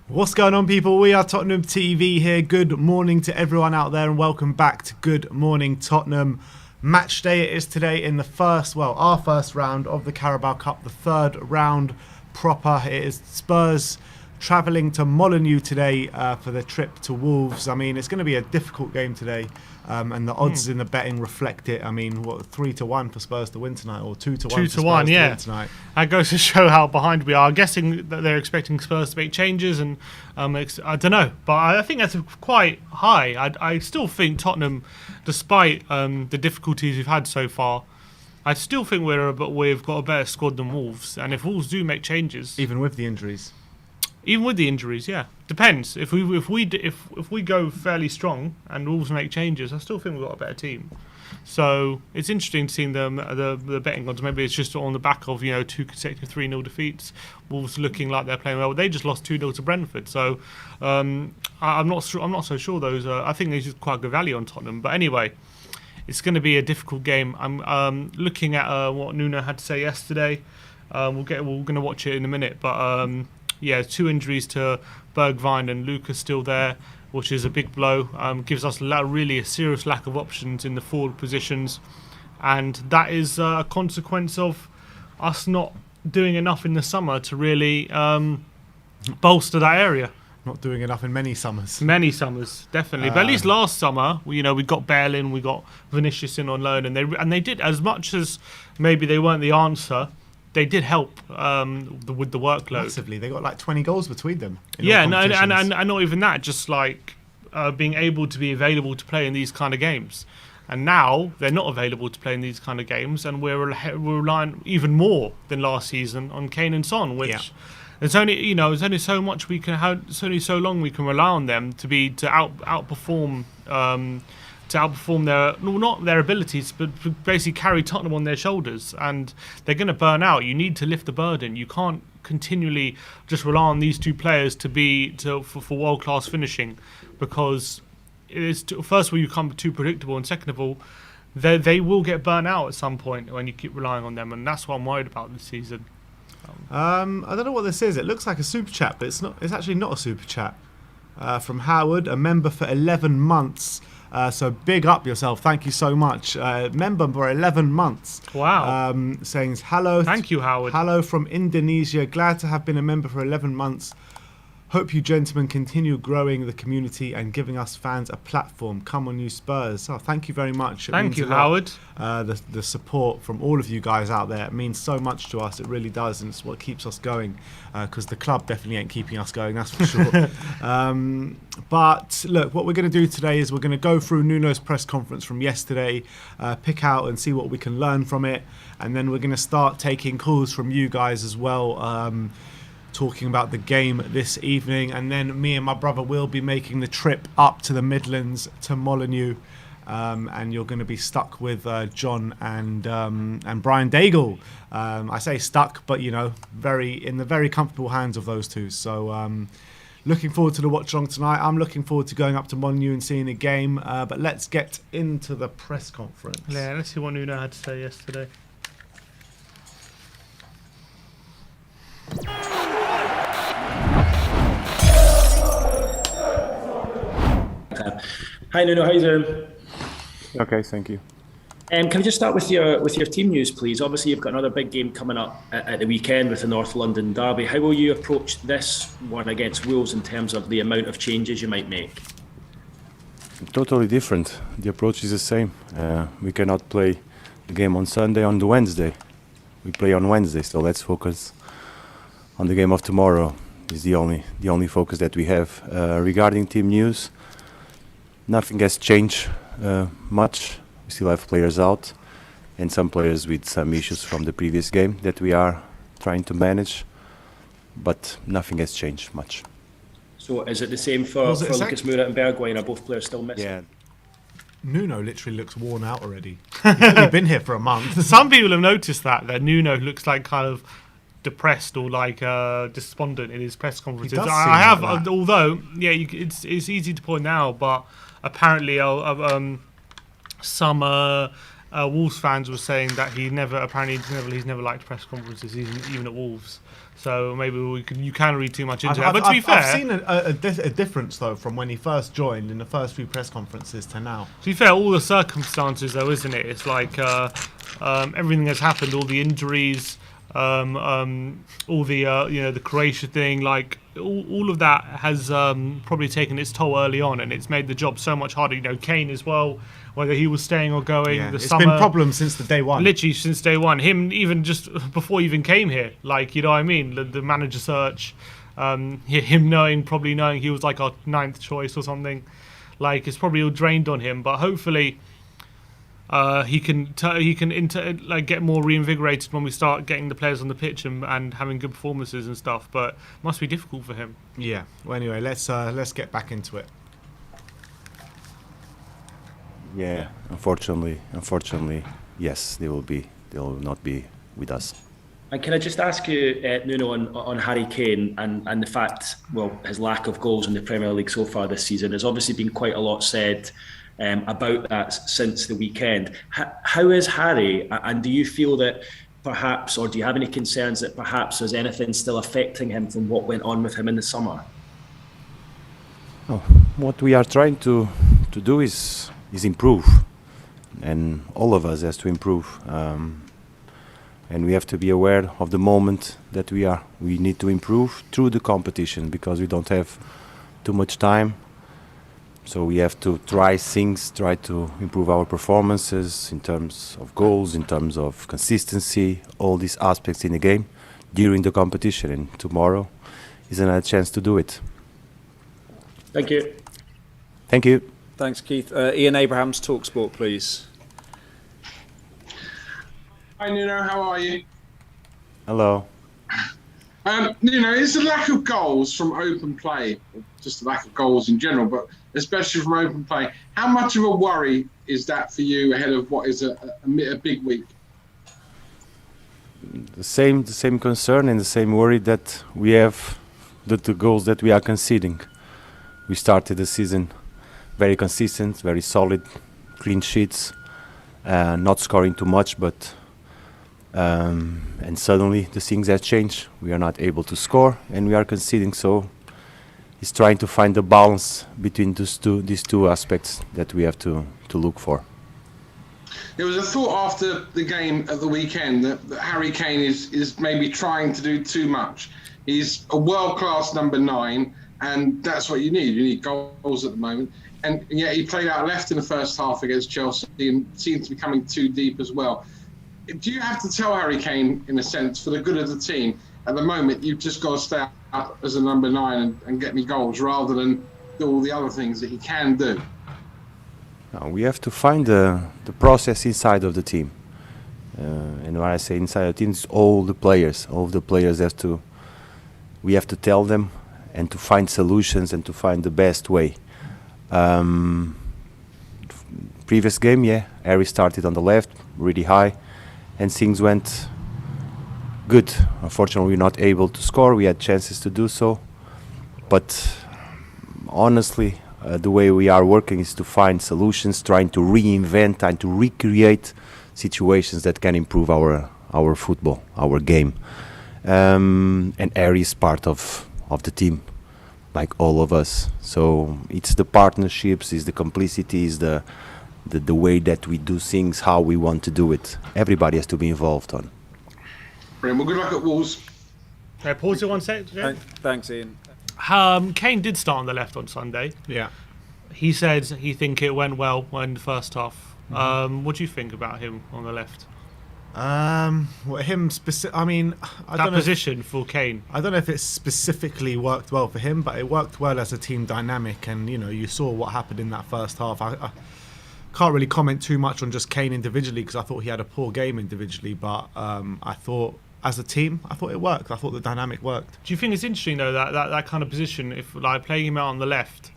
What's going on, people? We are Tottenham TV here. Good morning to everyone out there and welcome back to Good Morning Tottenham. Match day it is today in our first round of the Carabao Cup, the third round proper. It is Spurs travelling to Molineux today for the trip to Wolves. I mean, it's going to be a difficult game today, and the odds in the betting reflect it. I mean, 3-1 for Spurs to win tonight, or 2-1 for Spurs to win tonight. That goes to show how behind we are. I'm guessing that they're expecting Spurs to make changes, and I don't know, but I think that's quite high. I still think Tottenham, despite the difficulties we've had so far, I still think we've got a better squad than Wolves. And if Wolves do make changes, even with the injuries. Even with the injuries, yeah, depends. If we go fairly strong and Wolves make changes, I still think we've got a better team. So it's interesting seeing the betting odds. Maybe it's just on the back of 2 consecutive 3-0 defeats. Wolves looking like they're playing well. They just lost 2-0 to Brentford. So I'm not so sure those. I think there's just quite good value on Tottenham. But anyway, it's going to be a difficult game. I'm looking at what Nuno had to say yesterday. We're going to watch it in a minute, but. Yeah, 2 injuries to Bergwijn and Lucas still there, which is a big blow. Gives us really a serious lack of options in the forward positions, and that is a consequence of us not doing enough in the summer to really bolster that area. Not doing enough in many summers. Many summers, definitely. But at least last summer, we got Bale in, we got Vinicius in on loan, and they did, as much as maybe they weren't the answer. They did help with the workload. Massively. They got like 20 goals between them. Yeah, and not even that, just like being able to be available to play in these kind of games. And now they're not available to play in these kind of games, and we're relying even more than last season on Kane and Son, which there's only so much we can have, it's only so long we can rely on them to outperform. To outperform not their abilities, but basically carry Tottenham on their shoulders, and they're going to burn out. You need to lift the burden. You can't continually just rely on these 2 players for world-class finishing, because first of all, you become too predictable, and second of all, they will get burnt out at some point when you keep relying on them, and that's what I'm worried about this season. I don't know what this is. It looks like a super chat, but it's not. It's actually not a super chat. From Howard, a member for 11 months. So big up yourself. Thank you so much. Member for 11 months. Wow. Saying hello. Thank you, Howard. Hello from Indonesia. Glad to have been a member for 11 months. Hope you gentlemen continue growing the community and giving us fans a platform. Come on, you Spurs. Oh, thank you very much. Thank you, Howard. The support from all of you guys out there, it means so much to us. It really does, and it's what keeps us going, because the club definitely ain't keeping us going, that's for sure. But look, what we're going to do today is we're going to go through Nuno's press conference from yesterday, pick out and see what we can learn from it, and then we're going to start taking calls from you guys as well, talking about the game this evening, and then me and my brother will be making the trip up to the Midlands to Molineux, and you're going to be stuck with John and Brian Daigle. I say stuck, but in the very comfortable hands of those 2. So looking forward to the watch along tonight. I'm looking forward to going up to Molineux and seeing a game. But let's get into the press conference. Yeah, let's see what Nuno had to say yesterday. Hi Nuno, how you doing? Okay, thank you. Can we just start with your team news, please? Obviously, you've got another big game coming up at the weekend with the North London derby. How will you approach this one against Wolves in terms of the amount of changes you might make? Totally different. The approach is the same. We cannot play the game on Sunday, on the Wednesday. We play on Wednesday, so let's focus on the game of tomorrow. Is the only focus that we have. Regarding team news, nothing has changed much. We still have players out and some players with some issues from the previous game that we are trying to manage, but nothing has changed much. So is it the same for Lucas Moura and Bergwijn? Are both players still missing? Yeah. Nuno literally looks worn out already. He's only been here for a month. Some people have noticed that Nuno looks like kind of depressed or like despondent in his press conferences. I have, like although it's easy to point out, but apparently some Wolves fans were saying that he's never liked press conferences, even at Wolves. So maybe you can read too much into it. But to be fair, I've seen a difference though from when he first joined in the first few press conferences to now. To be fair, all the circumstances though, isn't it? It's like everything that's happened, all the injuries, all the the Croatia thing, like all of that has probably taken its toll early on, and it's made the job so much harder. Kane as well, whether he was staying or going. Yeah, The it's summer, been problems since the day one. literally since day one. Him even just before he even came here, like you know what I mean. The manager search, him probably knowing he was like our 9th choice or something. Like it's probably all drained on him, but hopefully. He can get more reinvigorated when we start getting the players on the pitch and having good performances and stuff. But it must be difficult for him. Yeah. Well, anyway, let's get back into it. Yeah, unfortunately, yes, they will not be with us. And can I just ask you, Nuno, on Harry Kane and the fact, his lack of goals in the Premier League so far this season. There's obviously been quite a lot said about that since the weekend. How is Harry, and do you feel that perhaps, or do you have any concerns that perhaps there's anything still affecting him from what went on with him in the summer? Oh, what we are trying to do is improve, and all of us has to improve, and we have to be aware of the moment that we need to improve through the competition, because we don't have too much time. So we have to try to improve our performances in terms of goals, in terms of consistency, all these aspects in the game during the competition. And tomorrow is another chance to do it. Thank you. Thank you. Thanks, Keith. Ian Abrahams, TalkSport, please. Hi, Nuno. How are you? Hello. Nuno, is the lack of goals from open play, just the lack of goals in general, but especially from open play, how much of a worry is that for you ahead of what is a big week? The same concern and the same worry that we have, that the goals that we are conceding. We started the season very consistent, very solid, clean sheets, not scoring too much, but and suddenly the things have changed. We are not able to score and we are conceding. So he's trying to find the balance between these two aspects that we have to look for. There was a thought after the game at the weekend that Harry Kane is maybe trying to do too much. He's a world-class number 9, and that's what you need. You need goals at the moment. And yet he played out left in the first half against Chelsea and seems to be coming too deep as well. Do you have to tell Harry Kane, in a sense, for the good of the team, at the moment, you've just got to stay up as a number 9 and get me goals rather than do all the other things that he can do? Now we have to find the process inside of the team. And when I say inside the team, it's all the players. All of the players we have to tell them and to find solutions and to find the best way. Previous game, Harry started on the left, really high, and things went good. Unfortunately, we're not able to score. We had chances to do so, but honestly, the way we are working is to find solutions, trying to reinvent and to recreate situations that can improve our football, our game. And Harry is part of the team, like all of us. So it's the partnerships, it's the complicity, it's the way that we do things, how we want to do it. Everybody has to be involved on. Brilliant. Well, good luck at Wolves. Pause it 1 sec. Thanks, Ian. Kane did start on the left on Sunday. Yeah. He said he think it went well in the first half. What do you think about him on the left? Him specific. I mean, That position for Kane. I don't know if it specifically worked well for him, but it worked well as a team dynamic. And you saw what happened in that first half. I can't really comment too much on just Kane individually because I thought he had a poor game individually. But I thought as a team, I thought it worked. I thought the dynamic worked. Do you think it's interesting though that kind of position, if like playing him out on the left?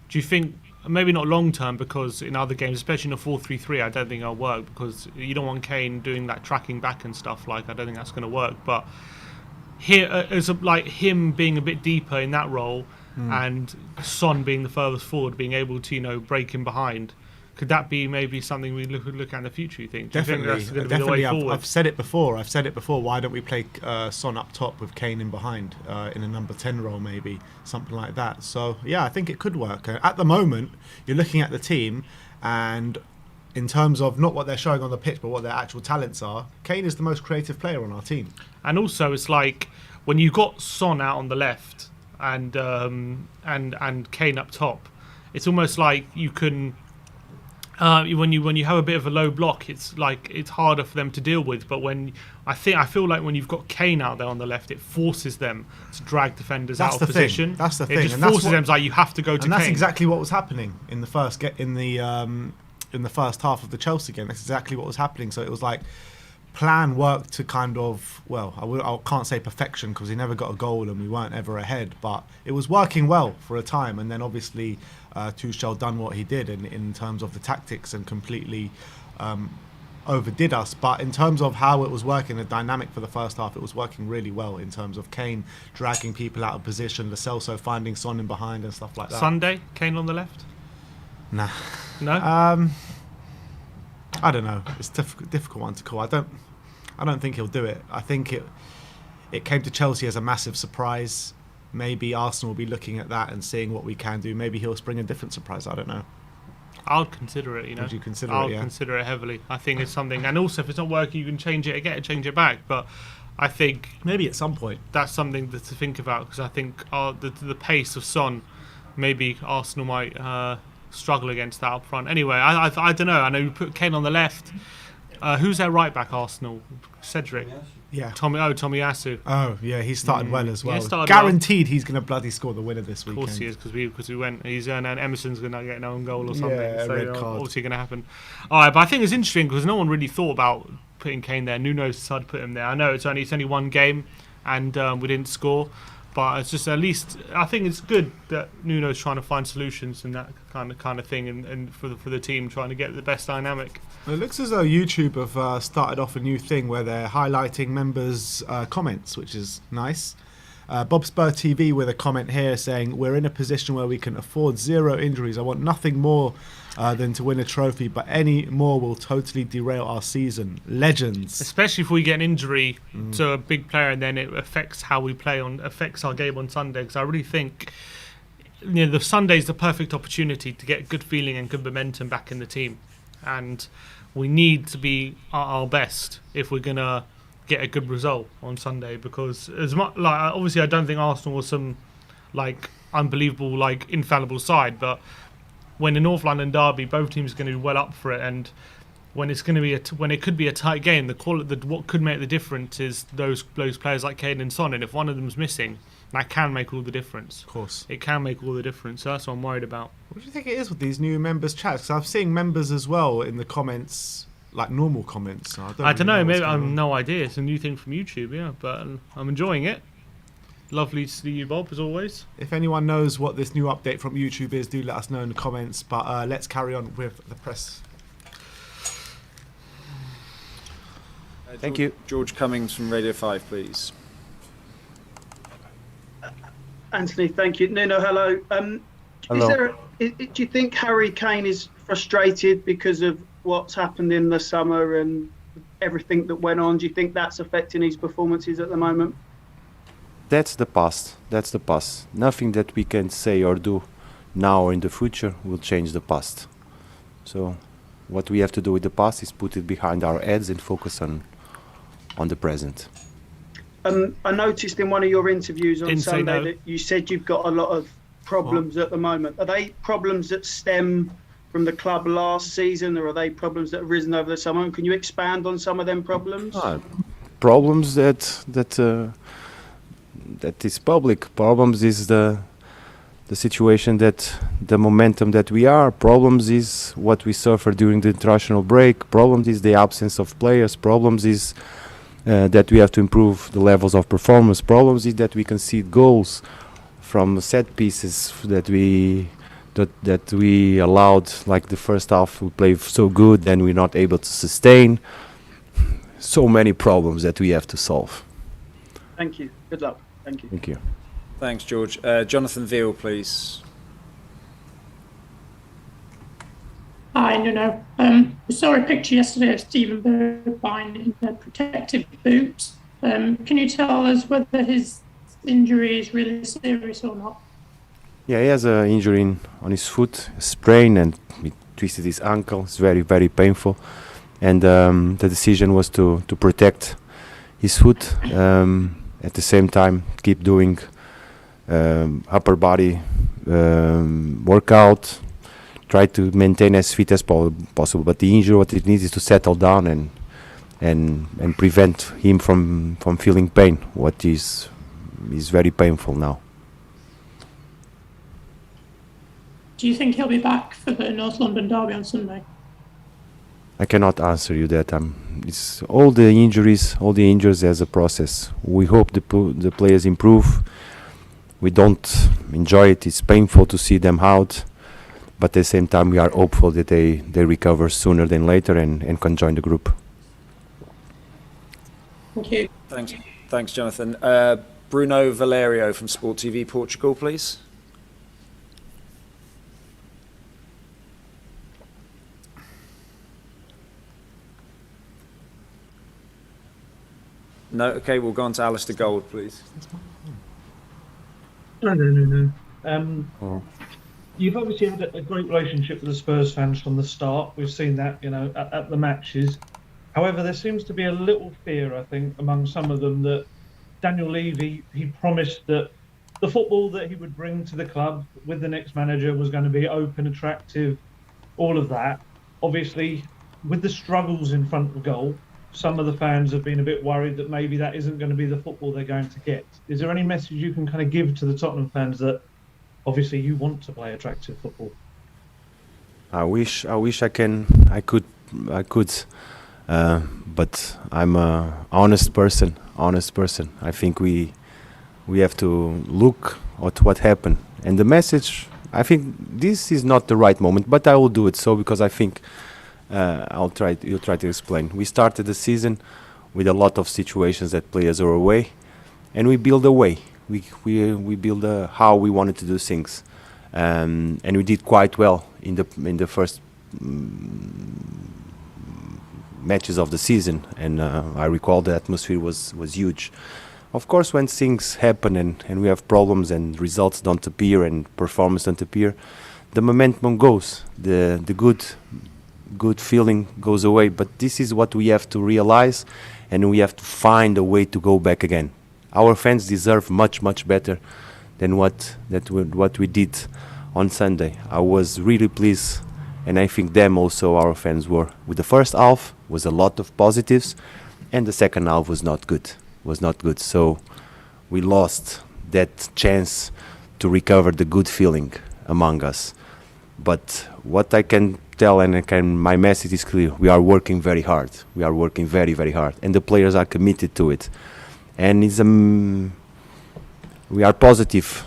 Do you think? Maybe not long term, because in other games, especially in a 4-3-3, I don't think it'll work because you don't want Kane doing that tracking back and stuff. Like, I don't think that's going to work. But here, like him being a bit deeper in that role, and Son being the furthest forward, being able to break him behind. Could that be maybe something we look at in the future? You think? Do you think Definitely, that's going to be the way forward? I've said it before. Why don't we play Son up top with Kane in behind in a number 10 role, maybe something like that? So yeah, I think it could work. At the moment, you're looking at the team, and in terms of not what they're showing on the pitch, but what their actual talents are, Kane is the most creative player on our team. And also, it's like when you've got Son out on the left and Kane up top, it's almost like you can. When you have a bit of a low block, it's like it's harder for them to deal with. But I feel like when you've got Kane out there on the left, it forces them to drag defenders out of position. That's the thing. It just forces them like you have to go to Kane. And that's exactly what was happening in the first half of the Chelsea game. That's exactly what was happening. So it was like plan worked to kind of, well, I can't say perfection because he never got a goal and we weren't ever ahead, but it was working well for a time. And then obviously Tuchel done what he did in terms of the tactics and completely overdid us. But in terms of how it was working, the dynamic for the first half, it was working really well in terms of Kane dragging people out of position, Lo Celso finding Son in behind and stuff like that. Sunday, Kane on the left? Nah. No? I don't know. It's a difficult one to call. I don't think he'll do it. I think it came to Chelsea as a massive surprise. Maybe Arsenal will be looking at that and seeing what we can do. Maybe he'll spring a different surprise. I don't know. I'll consider it, Would you consider it? I'll Yeah. consider it heavily. I think it's something, and also if it's not working, you can change it again, change it back. But I think Maybe at some point. that's something to think about, because I think the pace of Son, maybe Arsenal might struggle against that up front. Anyway, I don't know. I know you put Kane on the left. Who's their right back? Arsenal, Cedric. Yeah. Tomiyasu. Oh, yeah, he started well as well. he started Guaranteed he's going to bloody score the winner this Of weekend. course he is, because we went. He's and Emerson's going to get an own goal or something. Yeah, so red card. obviously going to happen. All right, but I think it's interesting because no one really thought about putting Kane there. Nuno decided to put him there. I know it's only one game, and we didn't score. But it's just, at least I think it's good that Nuno's trying to find solutions and that kind of thing, and for the team, trying to get the best dynamic. It looks as though YouTube have started off a new thing where they're highlighting members' comments, which is nice. Bob Spur TV with a comment here saying, "We're in a position where we can afford 0 injuries. I want nothing more than to win a trophy, but any more will totally derail our season. Legends." Especially if we get an injury to a big player, and then it affects how we play affects our game on Sunday. Because I really think the Sunday's the perfect opportunity to get good feeling and good momentum back in the team, and we need to be at our best if we're gonna get a good result on Sunday. Because as much obviously I don't think Arsenal was some unbelievable infallible side, but when the North London derby, both teams are going to be well up for it, and when it's going to be when it could be a tight game, what could make the difference is those players like Kane and Son, and if one of them's missing, that can make all the difference. Of course. It can make all the difference. So that's what I'm worried about. What do you think it is with these new members' chats? Because I'm seeing members as well in the comments, like normal comments. So I don't know. Maybe I have no idea. It's a new thing from YouTube, yeah, but I'm enjoying it. Lovely to see you, Bob, as always. If anyone knows what this new update from YouTube is, do let us know in the comments. But let's carry on with the press. Thank you. George Cummings from Radio 5, please. Anthony, thank you. Nuno, hello. Hello. Do you think Harry Kane is frustrated because of what's happened in the summer and everything that went on? Do you think that's affecting his performances at the moment? That's the past. That's the past. Nothing that we can say or do now or in the future will change the past. So what we have to do with the past is put it behind our heads and focus on the present. I noticed in one of your interviews on Didn't say Sunday no. that you said you've got a lot of problems at the moment. Are they problems that stem from the club last season, or are they problems that have risen over the summer? And can you expand on some of them problems? Problems that is public. Problems is the situation, that the momentum that we are. Problems is what we suffer during the international break. Problems is the absence of players. Problems is that we have to improve the levels of performance. Problems is that we concede goals from set pieces that we allowed. Like the first half, we played so good, then we're not able to sustain. So many problems that we have to solve. Thank you. Good luck. Thank you. Thank you. Thanks, George. Jonathan Veal, please. Hi, Nuno. We saw a picture yesterday of Stephen Bergwijn in a protective boot. Can you tell us whether his injury is really serious or not? Yeah, he has an injury on his foot, a sprain, and he twisted his ankle. It's very, very painful. And the decision was to protect his foot. At the same time, keep doing upper body workout. Try to maintain as fit as possible. But the injury, what it needs is to settle down and prevent him from feeling pain. What is very painful now. Do you think he'll be back for the North London derby on Sunday? I cannot answer you that. It's all the injuries as a process. We hope the players improve. We don't enjoy it. It's painful to see them out, but at the same time we are hopeful that they recover sooner than later and can join the group. Thank you. Thanks, Jonathan. Bruno Valerio from Sport TV Portugal, please. No, okay, we'll go on to Alistair Gold, please. Hi there, Nuno. You've obviously had a great relationship with the Spurs fans from the start. We've seen that, at the matches. However, there seems to be a little fear, I think, among some of them that Daniel Levy, he promised that the football that he would bring to the club with the next manager was going to be open, attractive, all of that. Obviously, with the struggles in front of goal, some of the fans have been a bit worried that maybe that isn't going to be the football they're going to get. Is there any message you can kind of give to the Tottenham fans that obviously you want to play attractive football? I wish I could, but I'm a honest person. I think we have to look at what happened, and the message. I think this is not the right moment, but I will do it so because I think. You'll try to explain. We started the season with a lot of situations that players are away, and we build a way. We build how we wanted to do things, and we did quite well in the first matches of the season. And I recall the atmosphere was huge. Of course, when things happen and we have problems and results don't appear and performance don't appear, the momentum goes. The good feeling goes away, but this is what we have to realize, and we have to find a way to go back again. Our fans deserve much better than what we did on Sunday. I was really pleased, and I think them also, our fans were. With the first half was a lot of positives, and the second half was not good. So we lost that chance to recover the good feeling among us. But what I can tell my message is clear. We are working very hard. We are working very, very hard, and the players are committed to it. And we are positive.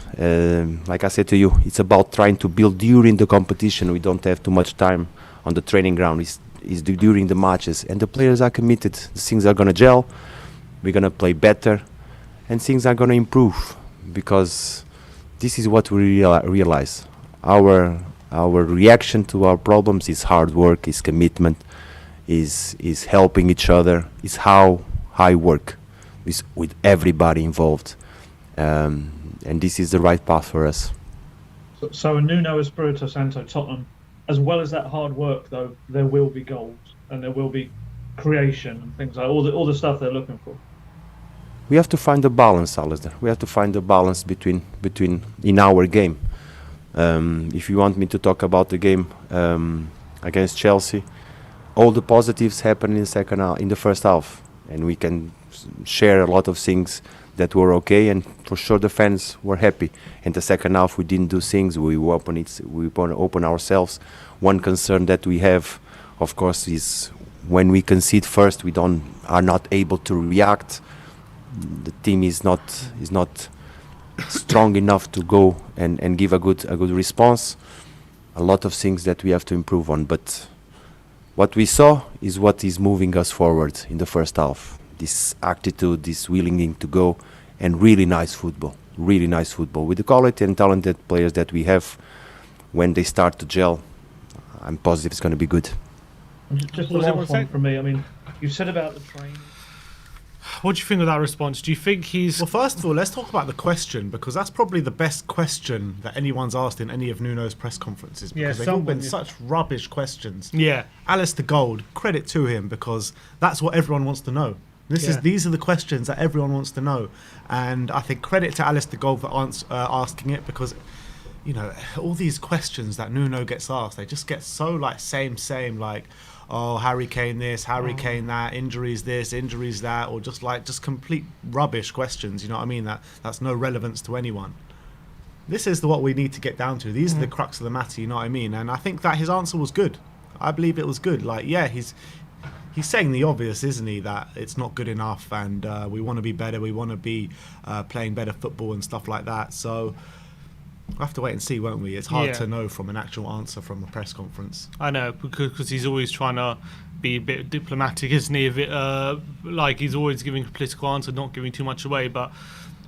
Like I said to you, it's about trying to build during the competition. We don't have too much time on the training ground. It's during the matches, and the players are committed. The things are gonna gel. We're gonna play better, and things are gonna improve because this is what we realize. Our reaction to our problems is hard work, is commitment, is helping each other, is how I work with everybody involved, and this is the right path for us. So Nuno Espirito Santo, Tottenham, as well as that hard work, though, there will be goals and there will be creation and things like all the stuff they're looking for. We have to find a balance, Alistair. We have to find a balance between in our game. If you want me to talk about the game against Chelsea, all the positives happened in the first half, and we can share a lot of things that were okay, and for sure the fans were happy. In the second half, we didn't do things. We open ourselves. One concern that we have, of course, is when we concede first, we are not able to react. The team is not strong enough to go and give a good response. A lot of things that we have to improve on, but what we saw is what is moving us forward in the first half. This attitude, this willing to go, and really nice football with the quality and talented players that we have. When they start to gel, I'm positive it's going to be good. Just the last one from me. I mean, you said about the training. What do you think of that response? Do you think he's... Well, first of all, let's talk about the question, because that's probably the best question that anyone's asked in any of Nuno's press conferences, because they've all been such rubbish questions. Yeah. Alistair Gold, credit to him, because that's what everyone wants to know. These are the questions that everyone wants to know. And I think credit to Alistair Gold for asking it, because, you know, all these questions that Nuno gets asked, they just get so, like, same, like, oh, Harry Kane this, Harry Kane that, injuries this, injuries that, or just complete rubbish questions, you know what I mean? That's no relevance to anyone. This is what we need to get down to. These are the crux of the matter, you know what I mean? And I think that his answer was good. I believe it was good. Like, yeah, he's saying the obvious, isn't he? That it's not good enough, and we want to be better, we want to be playing better football and stuff like that. So we'll have to wait and see, won't we? It's hard to know from an actual answer from a press conference. I know, because he's always trying to be a bit diplomatic, isn't he? A bit, like he's always giving a political answer, not giving too much away. But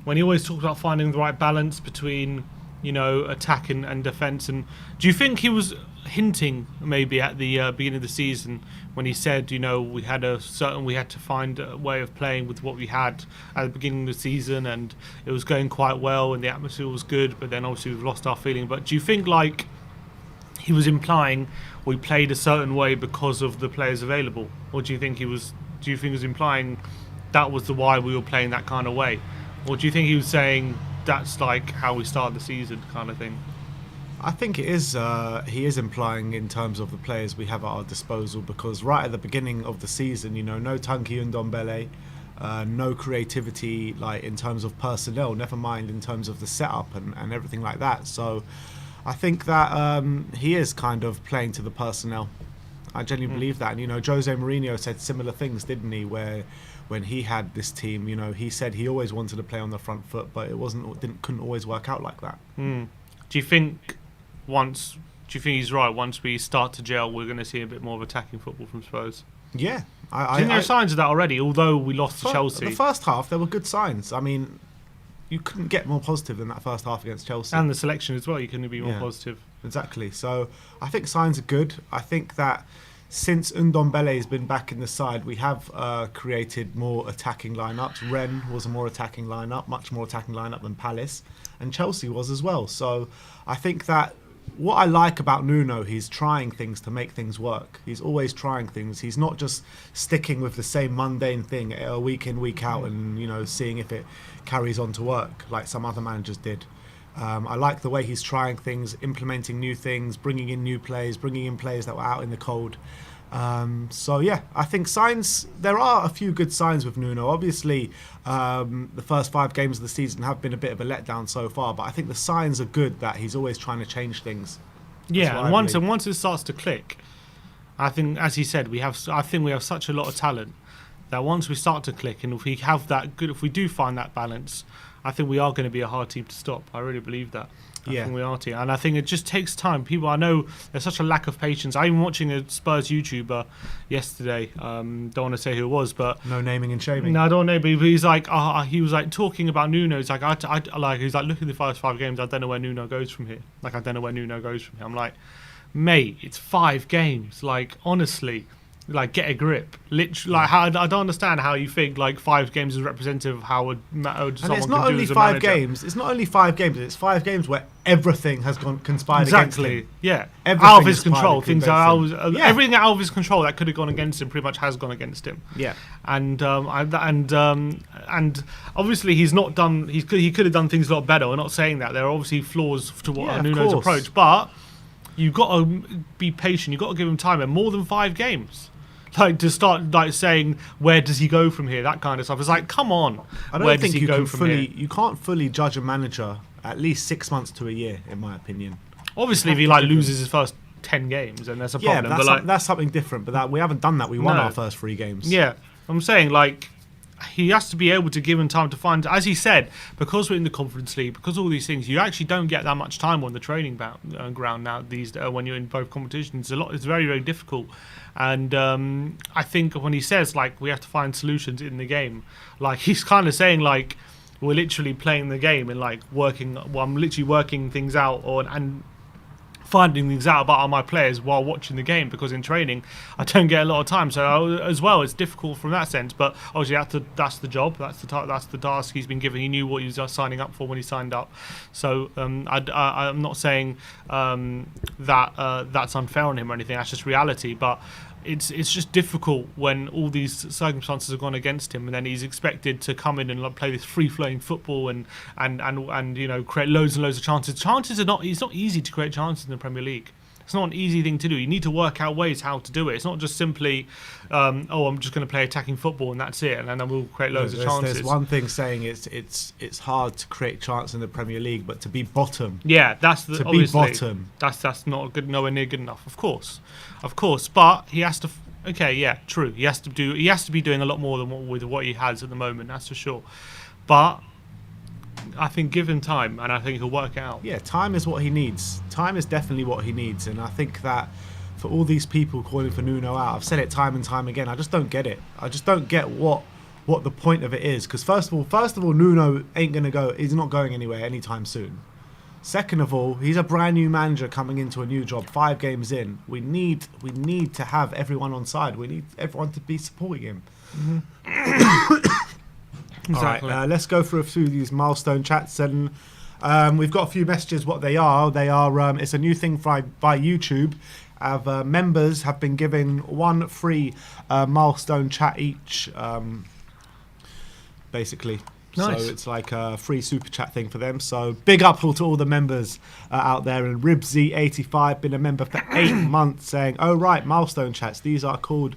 when he always talks about finding the right balance between, you know, attack and defence, and do you think he was hinting maybe at the beginning of the season when he said, you know, we had to find a way of playing with what we had at the beginning of the season, and it was going quite well and the atmosphere was good, but then obviously we've lost our feeling. But do you think, like, he was implying we played a certain way because of the players available, or do you think he was implying that was the why we were playing that kind of way, or do you think he was saying that's like how we start the season kind of thing? I think it is. He is implying in terms of the players we have at our disposal, because right at the beginning of the season, you know, no Tanguy Ndombele, no creativity, like in terms of personnel, never mind in terms of the setup and everything like that. So I think that he is kind of playing to the personnel. I genuinely believe that. And, you know, Jose Mourinho said similar things, didn't he? Where when he had this team, you know, he said he always wanted to play on the front foot, but couldn't always work out like that. Do you think he's right? Once we start to gel, we're going to see a bit more of attacking football from Spurs? Yeah. I think there are signs of that already, although we lost to Chelsea. The first half, there were good signs. I mean, you couldn't get more positive than that first half against Chelsea. And the selection as well, you couldn't be more positive. Exactly. So I think signs are good. I think that since Ndombele has been back in the side, we have created more attacking lineups. Rennes was a more attacking lineup, much more attacking lineup than Palace, and Chelsea was as well. So I think that what I like about Nuno, he's trying things to make things work. He's always trying things. He's not just sticking with the same mundane thing week in, week out, and, you know, seeing if it carries on to work like some other managers did. I like the way he's trying things, implementing new things, bringing in new players, bringing in players that were out in the cold. So yeah, I think there are a few good signs with Nuno. Obviously, the first 5 games of the season have been a bit of a letdown so far, but I think the signs are good that he's always trying to change things. Yeah, and once it starts to click, I think, as he said, we have such a lot of talent that once we start to click, and if we do find that balance, I think we are going to be a hard team to stop. I really believe that. I think we are team. And I think it just takes time. People, I know there's such a lack of patience. I'm even watching a Spurs YouTuber yesterday. Don't want to say who it was, but no naming and shaming. No, I don't know. But he's like, he was like talking about Nuno. He's like, he's like, look at the first 5 games. I don't know where Nuno goes from here. Like, I don't know where Nuno goes from here. I'm like, mate, it's 5 games. Like, honestly. Like, get a grip. Literally, like, I don't understand how you think like 5 games is representative of how someone and it's not only 5 games. It's not only 5 games. It's 5 games where everything has conspired against him. Yeah, everything out of his control. Things are everything out of his control that could have gone against him pretty much has gone against him. Yeah, and obviously he's not done. He could have done things a lot better. We're not saying that there are obviously flaws to what Nuno's approach, but you've got to be patient. You've got to give him time, and more than 5 games. Like, to start like saying where does he go from here, that kind of stuff. It's like, come on. I don't think you can't fully judge a manager at least 6 months to a year, in my opinion. Obviously, if he like loses his first 10 games, then there's a problem. Yeah, that's something different. But we haven't done that. We won our first 3 games. Yeah, I'm saying, like, he has to be able to give him time to find, as he said, because we're in the Conference League, because all these things, you actually don't get that much time on the training ground now. When you're in both competitions, it's very, very difficult. And I think when he says, like, we have to find solutions in the game, like, he's kind of saying, like, we're literally playing the game and like I'm literally working things out and finding things out about my players while watching the game, because in training I don't get a lot of time. So as well, it's difficult from that sense. But obviously that's the job, that's the task he's been given. He knew what he was signing up for when he signed up. So I'm not saying that that's unfair on him or anything. That's just reality. But it's just difficult when all these circumstances have gone against him, and then he's expected to come in and play this free-flowing football and create loads and loads of chances. Chances are not. It's not easy to create chances in the Premier League. It's not an easy thing to do. You need to work out ways how to do it. It's not just simply, I'm just going to play attacking football and that's it, and then we'll create loads of chances. There's one thing saying it's hard to create chance in the Premier League, but to be bottom. Yeah, that's to be bottom. That's not good. Nowhere near good enough. Of course. But he has to. Okay, yeah, true. He has to be doing a lot more than what he has at the moment. That's for sure. But I think give him time, and I think he'll work it out. Yeah, time is what he needs. Time is definitely what he needs, and I think that for all these people calling for Nuno out, I've said it time and time again. I just don't get it. I just don't get what the point of it is. Because first of all, Nuno ain't gonna go. He's not going anywhere anytime soon. Second of all, he's a brand new manager coming into a new job. 5 games in, we need to have everyone on side. We need everyone to be supporting him. Mm-hmm. Exactly. All right, let's go through a few of these milestone chats, and we've got a few messages. What they are, it's a new thing by YouTube. Members have been given 1 free milestone chat each, basically. Nice. So it's like a free super chat thing for them. So big up to all the members out there. And Ribsy85 been a member for 8 months, saying, "Oh right, milestone chats. These are called.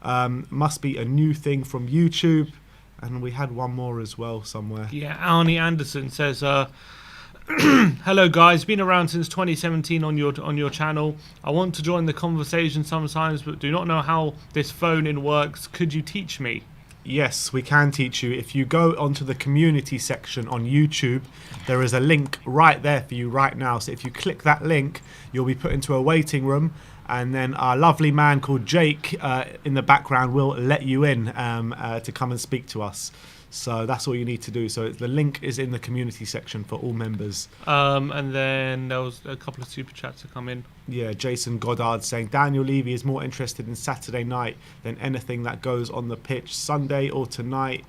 Must be a new thing from YouTube." And we had one more as well somewhere. Yeah, Arnie Anderson says, "Hello guys, been around since 2017 on your channel. I want to join the conversation sometimes, but do not know how this phone-in works. Could you teach me?" Yes, we can teach you. If you go onto the community section on YouTube, there is a link right there for you right now. So if you click that link, you'll be put into a waiting room, and then our lovely man called Jake in the background will let you in to come and speak to us. So that's all you need to do. So the link is in the community section for all members. And then there was a couple of super chats to come in. Yeah, Jason Goddard saying Daniel Levy is more interested in Saturday night than anything that goes on the pitch. Sunday or tonight.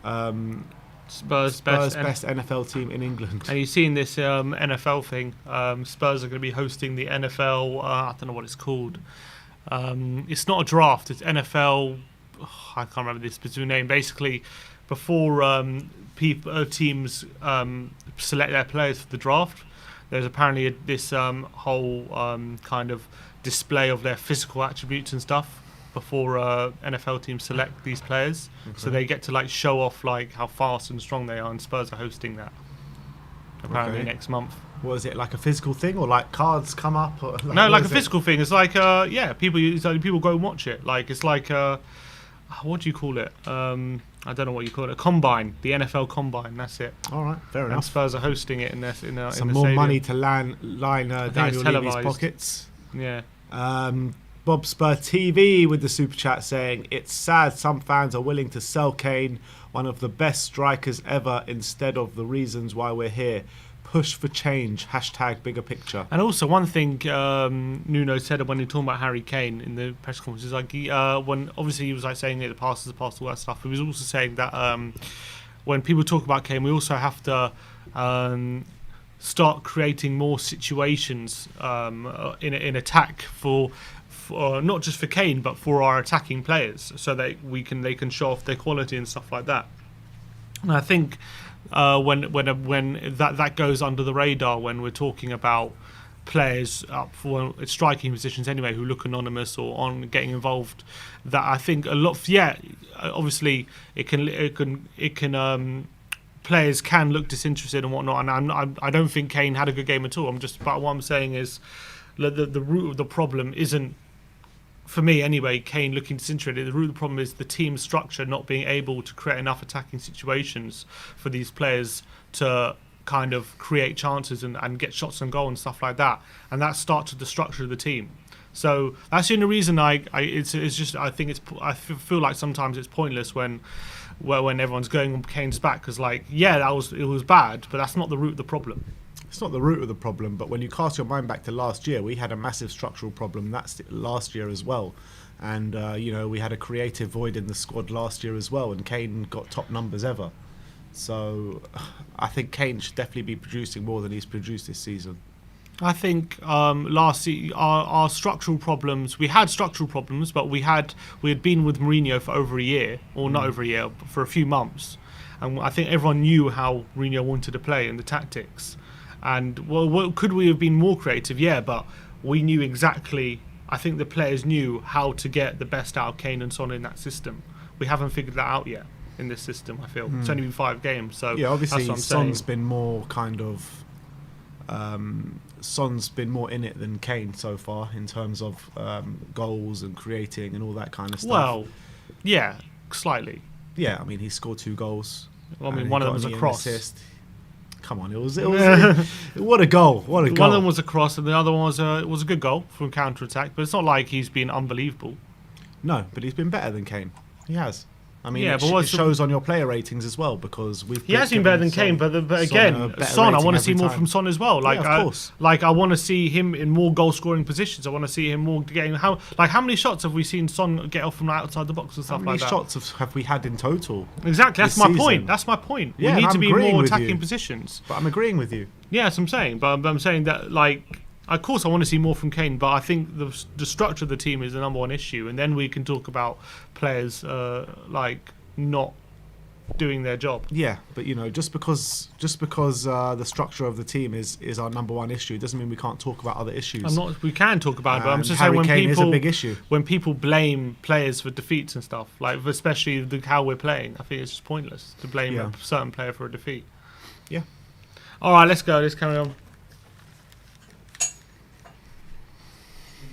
Spurs best NFL team in England. And you've seen this NFL thing. Spurs are going to be hosting the NFL. I don't know what it's called. It's not a draft. It's NFL. I can't remember the specific name. Basically, before teams select their players for the draft, there's apparently this whole kind of display of their physical attributes and stuff before NFL teams select these players. Okay. So they get to show off how fast and strong they are, and Spurs are hosting that apparently next month. What is it, like a physical thing, or cards come up? Or no, a physical thing. It's people go and watch it. It's like what do you call it? I don't know what you call it. A combine, the NFL combine. That's it. All right, fair enough. And Spurs are hosting it in some the more stadium. money to line Daniel Levy's pockets. Yeah. Bob Spur TV with the super chat saying, "It's sad some fans are willing to sell Kane, one of the best strikers ever, instead of the reasons why we're here. Push for change. # bigger picture." And also one thing Nuno said when he was talking about Harry Kane in the press conference is when obviously he was saying the past is the past, all that stuff. He was also saying that when people talk about Kane, we also have to start creating more situations in attack for not just for Kane but for our attacking players, so that they can show off their quality and stuff like that. And I think when that goes under the radar when we're talking about players up for striking positions anyway who look anonymous or on getting involved, that I think a lot. Obviously it can players can look disinterested and whatnot, and I don't think Kane had a good game at all. But what I'm saying is the root of the problem isn't, for me anyway, Kane looking disinterested. The root of the problem is the team structure not being able to create enough attacking situations for these players to kind of create chances and get shots on goal and stuff like that. And that starts with the structure of the team. So that's the only reason I feel like sometimes it's pointless when everyone's going on Kane's back, because it was bad, but that's not the root of the problem. it's not the root of the problem, but when you cast your mind back to last year, we had a massive structural problem last year as well. And, we had a creative void in the squad last year as well, and Kane got top numbers ever. So I think Kane should definitely be producing more than he's produced this season. I think last season our structural problems. We had structural problems, but we had been with Mourinho for over a year, or not over a year, but for a few months, and I think everyone knew how Mourinho wanted to play and the tactics. And could we have been more creative? Yeah, but we knew exactly. I think the players knew how to get the best out of Kane and Son in that system. We haven't figured that out yet in this system. I feel it's only been 5 games, so yeah, obviously that's what I'm Son's saying. been more kind of. Son's been more in it than Kane so far in terms of goals and creating and all that kind of stuff. Well, yeah, slightly. Yeah, I mean, he scored 2 goals. Well, I mean, one of them was a cross. Assist. Come on, it was what a goal! What a goal! One of them was a cross, and the other one was a good goal from counter attack. But it's not like he's been unbelievable. No, but he's been better than Kane. He has. I mean, Yeah, it, but it shows on your player ratings as well, because He has been better than Kane, but again, Son, I want to see more from Son as well. Like, of course. I want to see him in more goal-scoring positions. I want to see him more getting how many shots have we seen Son get off from outside the box and stuff like that? How many shots have we had in total? Exactly, that's this my season? point. That's my point. Yeah, we need and to I'm be agreeing more with attacking you. positions. But I'm agreeing with you. Yeah, that's what I'm saying. But I'm saying that, like, of course, I want to see more from Kane, but I think the structure of the team is the number one issue, and then we can talk about players not doing their job. Yeah, but just because the structure of the team is our number one issue doesn't mean we can't talk about other issues. We can talk about it, but I'm just Harry saying Kane is a big issue. when people blame players for defeats and stuff, like especially how we're playing, I think it's just pointless to blame a certain player for a defeat. Yeah. All right, let's go. Let's carry on.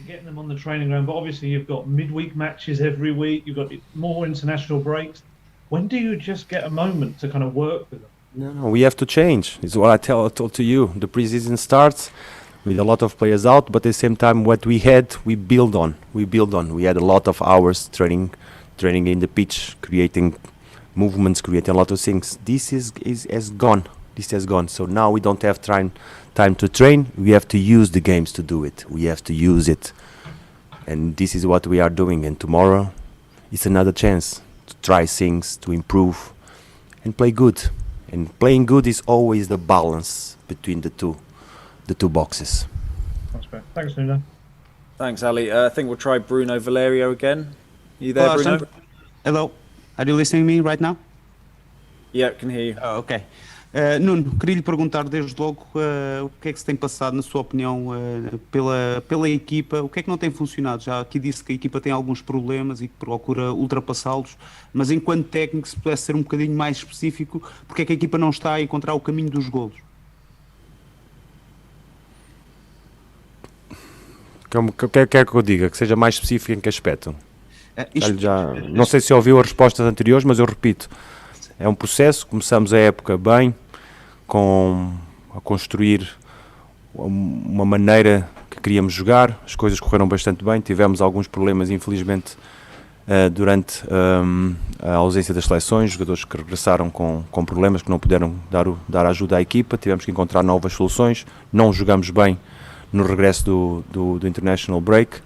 Getting them on the training ground, but obviously you've got midweek matches every week. You've got more international breaks. When do you just get a moment to kind of work with them? No, we have to change. It's what I told to you. The preseason starts with a lot of players out, but at the same time, what we had, we build on. We had a lot of hours training in the pitch, creating movements, creating a lot of things. This has gone. This has gone. So now we don't have time to train. We have to use the games to do it. We have to use it, and this is what we are doing. And tomorrow, it's another chance to try things, to improve, and play good. And playing good is always the balance between the two boxes. That's great. Thanks, Nuno. Thanks, Ali. I think we'll try Bruno Valerio again. You there, Bruno? Hello. Are you listening to me right now? Yeah, can hear you. Oh, ok. Nuno, queria lhe perguntar desde logo o que é que se tem passado, na sua opinião, pela equipa, o que é que não tem funcionado? Já aqui disse que a equipa tem alguns problemas e que procura ultrapassá-los, mas enquanto técnico, se pudesse ser um bocadinho mais específico, porque é que a equipa não está a encontrar o caminho dos golos? O que é que eu diga? Que seja mais específico em que aspecto? Não sei se ouviu as respostas anteriores, mas eu repito. É um processo, começamos a época bem, a construir uma maneira que queríamos jogar, as coisas correram bastante bem, tivemos alguns problemas, infelizmente, durante a ausência das seleções, jogadores que regressaram com problemas, que não puderam dar ajuda à equipa, tivemos que encontrar novas soluções, não jogamos bem no regresso do International Break,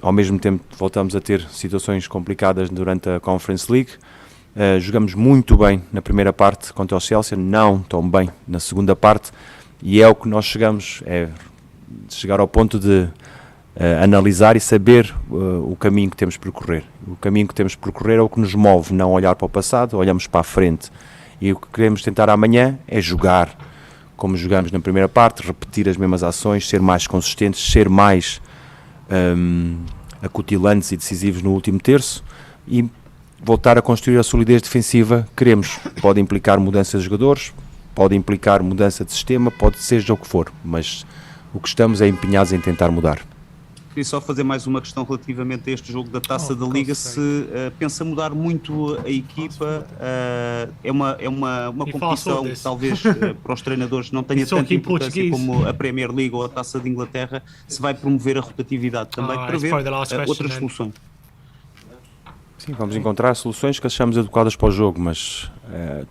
ao mesmo tempo voltamos a ter situações complicadas durante a Conference League. Jogamos muito bem na primeira parte contra o Chelsea, não tão bem na segunda parte, e é o que nós chegar ao ponto de analisar e saber o caminho que temos de percorrer. O caminho que temos de percorrer é o que nos move, não olhar para o passado, olhamos para a frente, e o que queremos tentar amanhã é jogar como jogamos na primeira parte, repetir as mesmas ações, ser mais consistentes, ser mais acutilantes e decisivos no último terço, e voltar a construir a solidez defensiva que queremos. Pode implicar mudança de jogadores, pode implicar mudança de sistema, pode seja o que for, mas o que estamos é empenhados em tentar mudar. Queria só fazer mais uma questão relativamente a este jogo da Taça da Liga. Se pensa mudar muito a equipa, é uma competição que talvez para os treinadores não tenha tanta importância como a Premier League ou a Taça de Inglaterra, se vai promover a rotatividade também para ver outras soluções. Sim, vamos encontrar soluções que achamos adequadas para o jogo, mas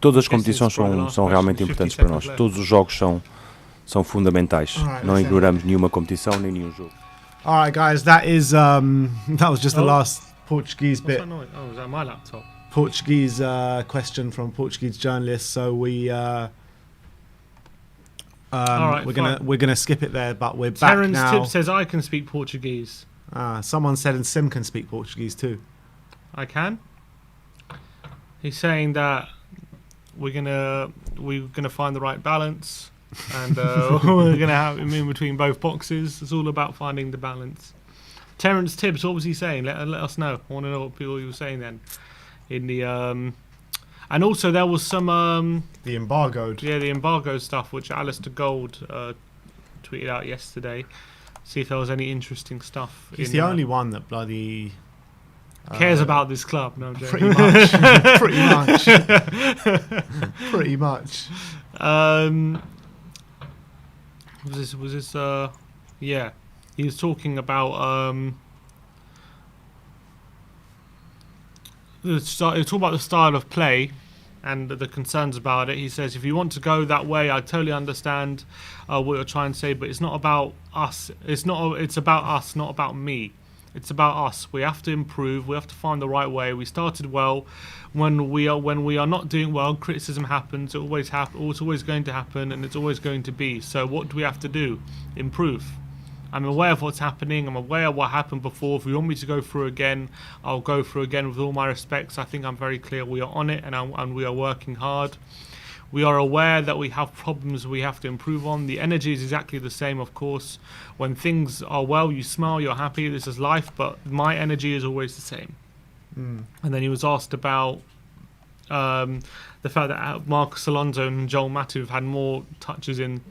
todas as competições são realmente importantes para nós. Todos os jogos são fundamentais. Não ignoramos nenhuma competição nem nenhum jogo. All right, guys, that was just the last Portuguese bit. What's that noise? Oh, is that my laptop? Portuguese question from Portuguese journalists. So we're gonna skip it there, but we're back Terence now. Tibb says I can speak Portuguese. Someone said and Sim can speak Portuguese too. I can. He's saying that we're gonna find the right balance, and we're gonna have him in between both boxes. It's all about finding the balance. Terence Tibbs, what was he saying? Let us know. I want to know what people you were saying then. In the and also there was some the embargoed. Yeah, the embargoed stuff which Alistair Gold tweeted out yesterday. See if there was any interesting stuff. He's the only one that bloody cares about this club. No, I'm joking. Pretty much. Pretty much. Was this yeah. He was talking about he was talking about the style of play and the concerns about it. He says, if you want to go that way, I totally understand what you're trying to say, but it's not about us. It's about us, not about me. It's about us. We have to improve. We have to find the right way. We started well. When we are not doing well, criticism happens. It always it's always going to happen, and it's always going to be. So what do we have to do? Improve. I'm aware of what's happening. I'm aware of what happened before. If you want me to go through again, I'll go through again with all my respects. I think I'm very clear. We are on it, and we are working hard. We are aware that we have problems we have to improve on. The energy is exactly the same, of course. When things are well, you smile, you're happy. This is life, but my energy is always the same. And then he was asked about the fact that Marcus Alonso and Joel Matip have had more touches in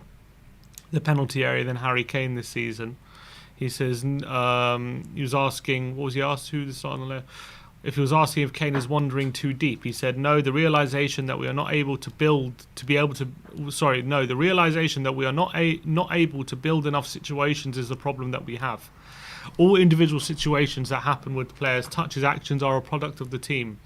the penalty area than Harry Kane this season. He says he was asking, what was he asked? Who this on the left? If he was asking if Kane is wandering too deep, he said no. The realization that we are not able to build the realization that we are not able to build enough situations is the problem that we have. All individual situations that happen with players, touches, actions are a product of the team.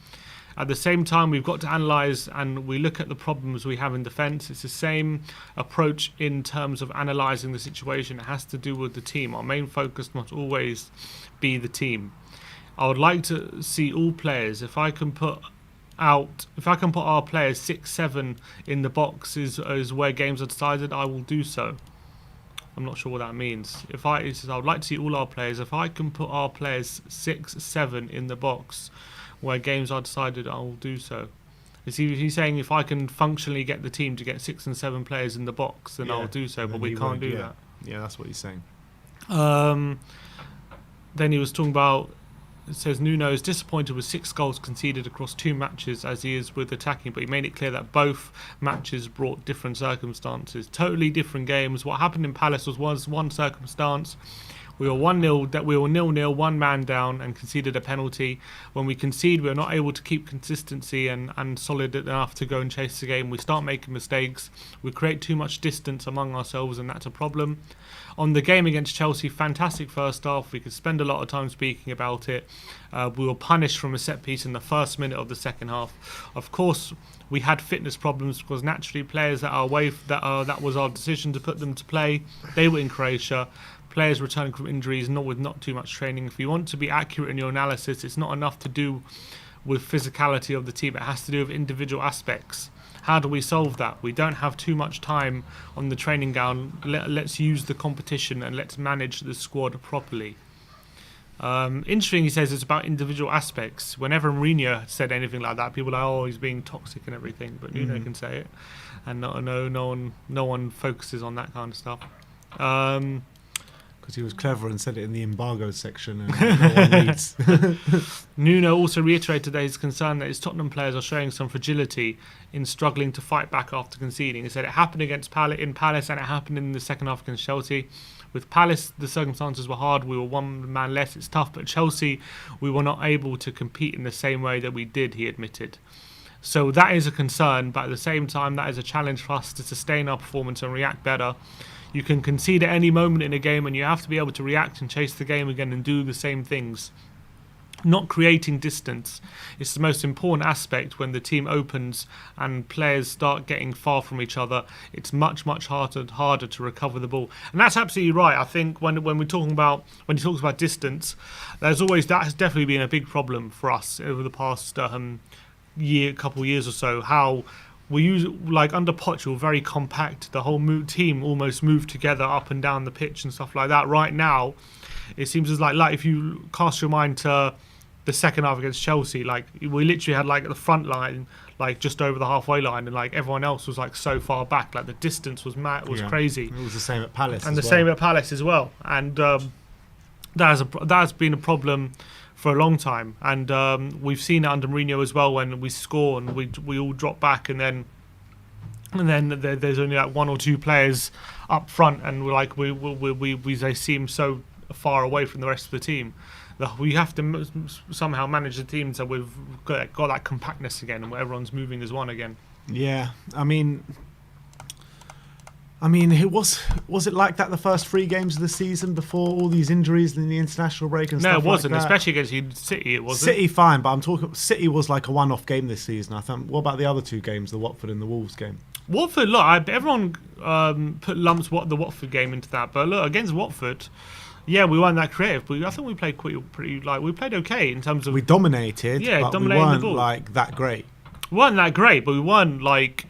At the same time, we've got to analyse and we look at the problems we have in defence. It's the same approach in terms of analysing the situation. It has to do with the team. Our main focus must always be the team. I would like to see all players. If I can put our players 6-7 in the box is where games are decided, I will do so. I'm not sure what that means. He says I would like to see all our players. If I can put our players 6-7 in the box where games are decided, I will do so. He's saying if I can functionally get the team to get 6 and 7 players in the box, then I'll do so. But we can't do that. Yeah, that's what he's saying. Then he was talking about. It says Nuno is disappointed with 6 goals conceded across 2 matches as he is with attacking, but he made it clear that both matches brought different circumstances, totally different games. What happened in Palace was one circumstance. We were 1-0, we were 0-0, 1 man down, and conceded a penalty. When we concede, we're not able to keep consistency and solid enough to go and chase the game. We start making mistakes. We create too much distance among ourselves, and that's a problem. On the game against Chelsea, fantastic first half. We could spend a lot of time speaking about it. We were punished from a set piece in the first minute of the second half. Of course, we had fitness problems because naturally players that are away, that was our decision to put them to play. They were in Croatia. Players returning from injuries, not too much training. If you want to be accurate in your analysis, it's not enough to do with physicality of the team. It has to do with individual aspects. How do we solve that? We don't have too much time on the training ground. Let's use the competition and let's manage the squad properly. Interesting, he says it's about individual aspects. Whenever Mourinho said anything like that, people are like, oh, he's being toxic and everything. But Nuno can say it, and no one focuses on that kind of stuff. Because he was clever and said it in the embargoed section and no one reads. Nuno also reiterated that his concern that his Tottenham players are showing some fragility in struggling to fight back after conceding. He said it happened in Palace and it happened in the second half against Chelsea. With Palace, the circumstances were hard. We were 1 man less. It's tough. But Chelsea, we were not able to compete in the same way that we did, he admitted. So that is a concern. But at the same time, that is a challenge for us to sustain our performance and react better. You can concede at any moment in a game and you have to be able to react and chase the game again and do the same things. not creating distance is the most important aspect. When the team opens and players start getting far from each other, it's much harder to recover the ball. And that's absolutely right. I think when he talks about distance, that has definitely been a big problem for us over the past couple of years or so. How we use, like under Poch, we're very compact. The whole team almost moved together up and down the pitch and stuff like that. Right now, it seems as like if you cast your mind to the second half against Chelsea, like we literally had like the front line like just over the halfway line, and like everyone else was like so far back. Like the distance was crazy. It was the same at Palace, same at Palace as well. And that has been a problem for a long time. And we've seen it under Mourinho as well, when we score and we all drop back, and then there's only like one or two players up front, and they seem so far away from the rest of the team. We have to somehow manage the team so we've got that compactness again, and everyone's moving as one again. Yeah, I mean, it was it like that the first 3 games of the season before all these injuries and the international break and stuff? No, it wasn't, like that? Especially against City. It wasn't. City, fine, but I'm talking. City was like a one-off game this season. I think. What about the other 2 games, the Watford and the Wolves game? Watford, look, everyone lumps the Watford game into that, but look, against Watford, yeah, we weren't that creative, but I think we played we played okay in terms of... We dominated, but we weren't like that great. We weren't that great, but we weren't like...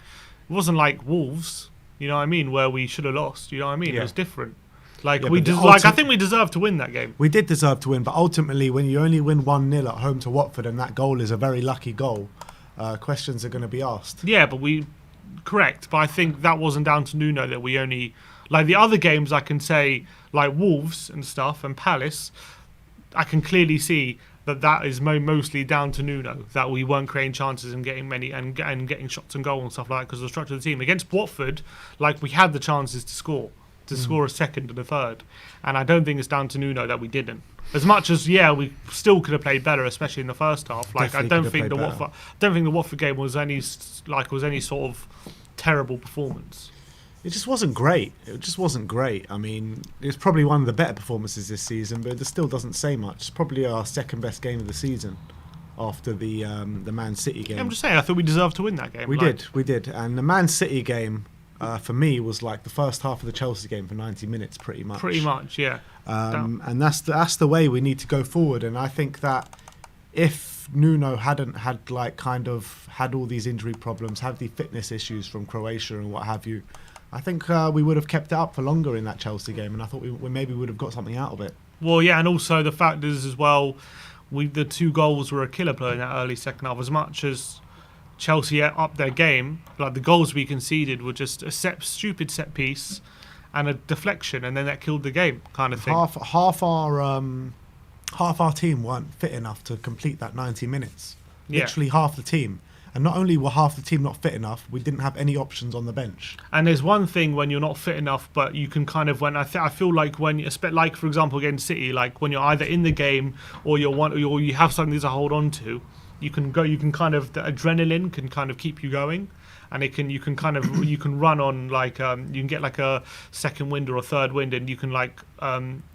It wasn't like Wolves, you know what I mean, where we should have lost, you know what I mean? Yeah. It was different. Like, I think we deserved to win that game. We did deserve to win, but ultimately, when you only win 1-0 at home to Watford, and that goal is a very lucky goal, questions are going to be asked. Yeah, but correct, but I think that wasn't down to Nuno, that we only... Like the other games, I can say, like Wolves and stuff and Palace, I can clearly see that is mostly down to Nuno, that we weren't creating chances and getting many and getting shots and goal and stuff like that because of the structure of the team. Against Watford, like we had the chances to score a second and a third, and I don't think it's down to Nuno that we didn't. As much as we still could have played better, especially in the first half. Like I don't think the Watford game was any sort of terrible performance. It just wasn't great. I mean, it's probably one of the better performances this season, but it still doesn't say much. It's probably our second best game of the season after the Man City game. Yeah, I'm just saying, I thought we deserved to win that game. We did. And the Man City game, for me, was like the first half of the Chelsea game for 90 minutes, pretty much. Pretty much, yeah. And that's the way we need to go forward. And I think that if Nuno hadn't had had all these injury problems, had the fitness issues from Croatia and what have you, I think we would have kept it up for longer in that Chelsea game, and I thought we maybe would have got something out of it. Well, yeah, and also the fact is as well, the 2 goals were a killer blow in that early second half. As much as Chelsea upped their game, like the goals we conceded were just a stupid set piece and a deflection, and then that killed the game, kind of thing. Half our team weren't fit enough to complete that 90 minutes. Yeah. Literally half the team. And not only were half the team not fit enough, we didn't have any options on the bench. And there's one thing when you're not fit enough, but you can kind of I feel like when like for example against City, like when you're either in the game or you have something to hold on to, you can kind of, the adrenaline can kind of keep you going, and you can run on like you can get like a second wind or a third wind, and you can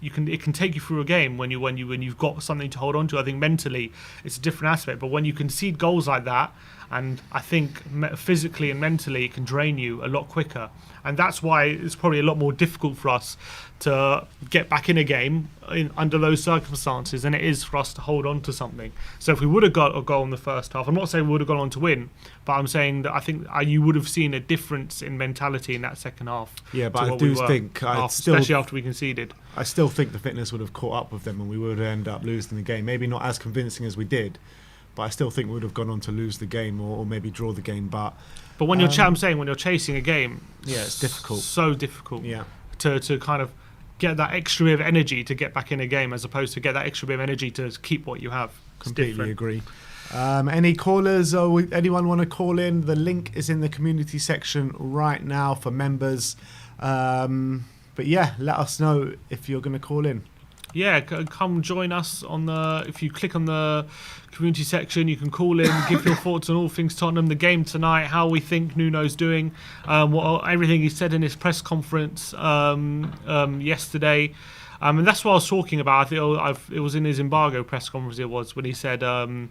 it can take you through a game when you've got something to hold on to. I think mentally it's a different aspect, but when you concede goals like that, and I think physically and mentally it can drain you a lot quicker, and that's why it's probably a lot more difficult for us to get back in a game under those circumstances than it is for us to hold on to something. So if we would have got a goal in the first half, I'm not saying we would have gone on to win, but I'm saying that I think you would have seen a difference in mentality in that second half. Yeah, but I do think, especially after we conceded, I still think the fitness would have caught up with them and we would end up losing the game. Maybe not as convincing as we did, but I still think we would have gone on to lose the game or maybe draw the game. But when you're when you're chasing a game, yeah, it's difficult. So difficult. Yeah. To kind of get that extra bit of energy to get back in a game, as opposed to get that extra bit of energy to keep what you have. Completely agree. Any callers or anyone want to call in? The link is in the community section right now for members. But yeah, let us know if you're going to call in. Yeah, come join us if you click on the community section, you can call in, give your thoughts on all things Tottenham, the game tonight, how we think Nuno's doing, everything he said in his press conference yesterday. And that's what I was talking about. I think it was in his embargo press conference. It was when he said the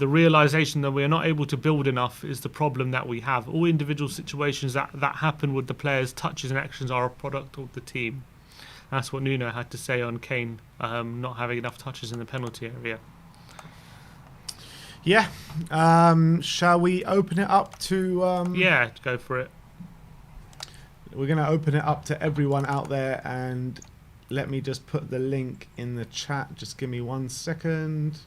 realization that we are not able to build enough is the problem that we have. All individual situations that happen with the players' touches and actions are a product of the team. That's what Nuno had to say on Kane not having enough touches in the penalty area. Yeah. Shall we open it up to... Yeah, go for it. We're going to open it up to everyone out there, and let me just put the link in the chat. Just give me 1 second.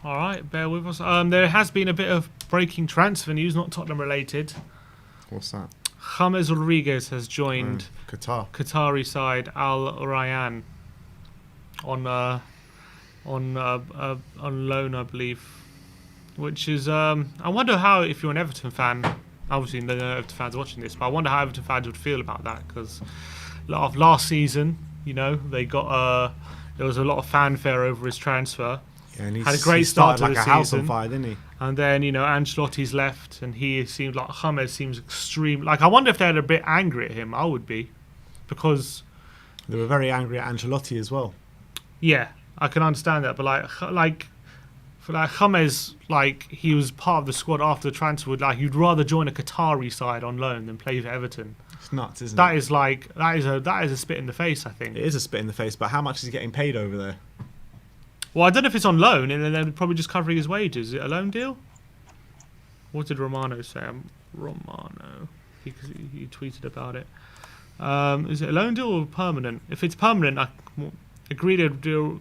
All right, bear with us. There has been a bit of breaking transfer news, not Tottenham related. What's that? James Rodriguez has joined Qatari side Al Rayyan on loan, I believe. Which is, I wonder how, if you're an Everton fan, obviously no Everton fans watching this, but I wonder how Everton fans would feel about that, because last season, you know, they got there was a lot of fanfare over his transfer. Yeah, and had a great start to like the a season. house on fire, didn't he? And then, you know, Ancelotti's left, and he seems like James seems extreme. Like, I wonder if they're a bit angry at him. I would be, because they were very angry at Ancelotti as well. Yeah, I can understand that, but like James, like, he was part of the squad after the transfer. Like, you'd rather join a Qatari side on loan than play for Everton. It's nuts, isn't that it? That is a spit in the face, I think. It is a spit in the face, but how much is he getting paid over there? Well, I don't know if it's on loan, and then they're probably just covering his wages. Is it a loan deal? What did Romano say? Romano, he tweeted about it. Is it a loan deal or permanent? If it's permanent, I agreed to do.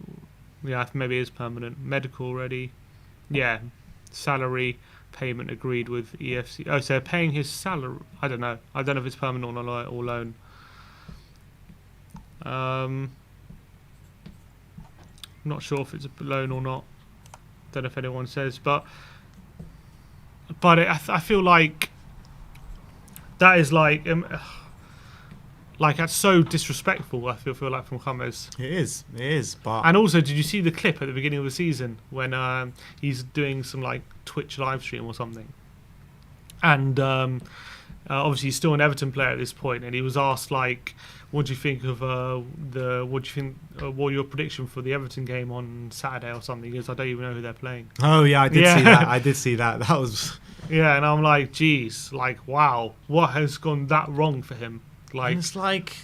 Yeah, maybe it is permanent. Medical ready. Yeah, salary payment agreed with EFC. Oh, so they're paying his salary. I don't know. I don't know if it's permanent or loan. I'm not sure if it's a loan or not. Don't know if anyone says, but I feel like that is like that's so disrespectful. I feel like from James. It is. But and also, did you see the clip at the beginning of the season when he's doing some like Twitch live stream or something? And obviously he's still an Everton player at this point, and he was asked like, "What do you think of what your prediction for the Everton game on Saturday or something?" He goes, "I don't even know who they're playing." Oh yeah, I did see that. I did see that. That was. Yeah, and I'm like, geez, like, wow, what has gone that wrong for him? Like, and it's like,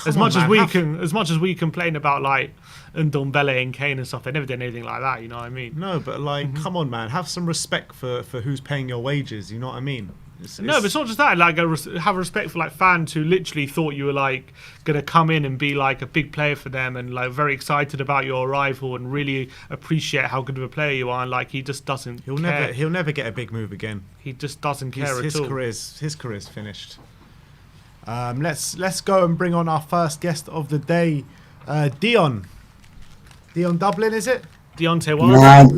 as much as we complain about like Ndombele and Kane and stuff, they never did anything like that. You know what I mean? No, but like, come on, man, have some respect for who's paying your wages. You know what I mean? No, but it's not just that. Like, have respect for like fans who literally thought you were like gonna come in and be like a big player for them, and like very excited about your arrival and really appreciate how good of a player you are. And like, he just doesn't. He'll never get a big move again. He just doesn't care at all. His career's finished. Let's go and bring on our first guest of the day, Dion. Dion Dublin, is it? Deontay Wilder?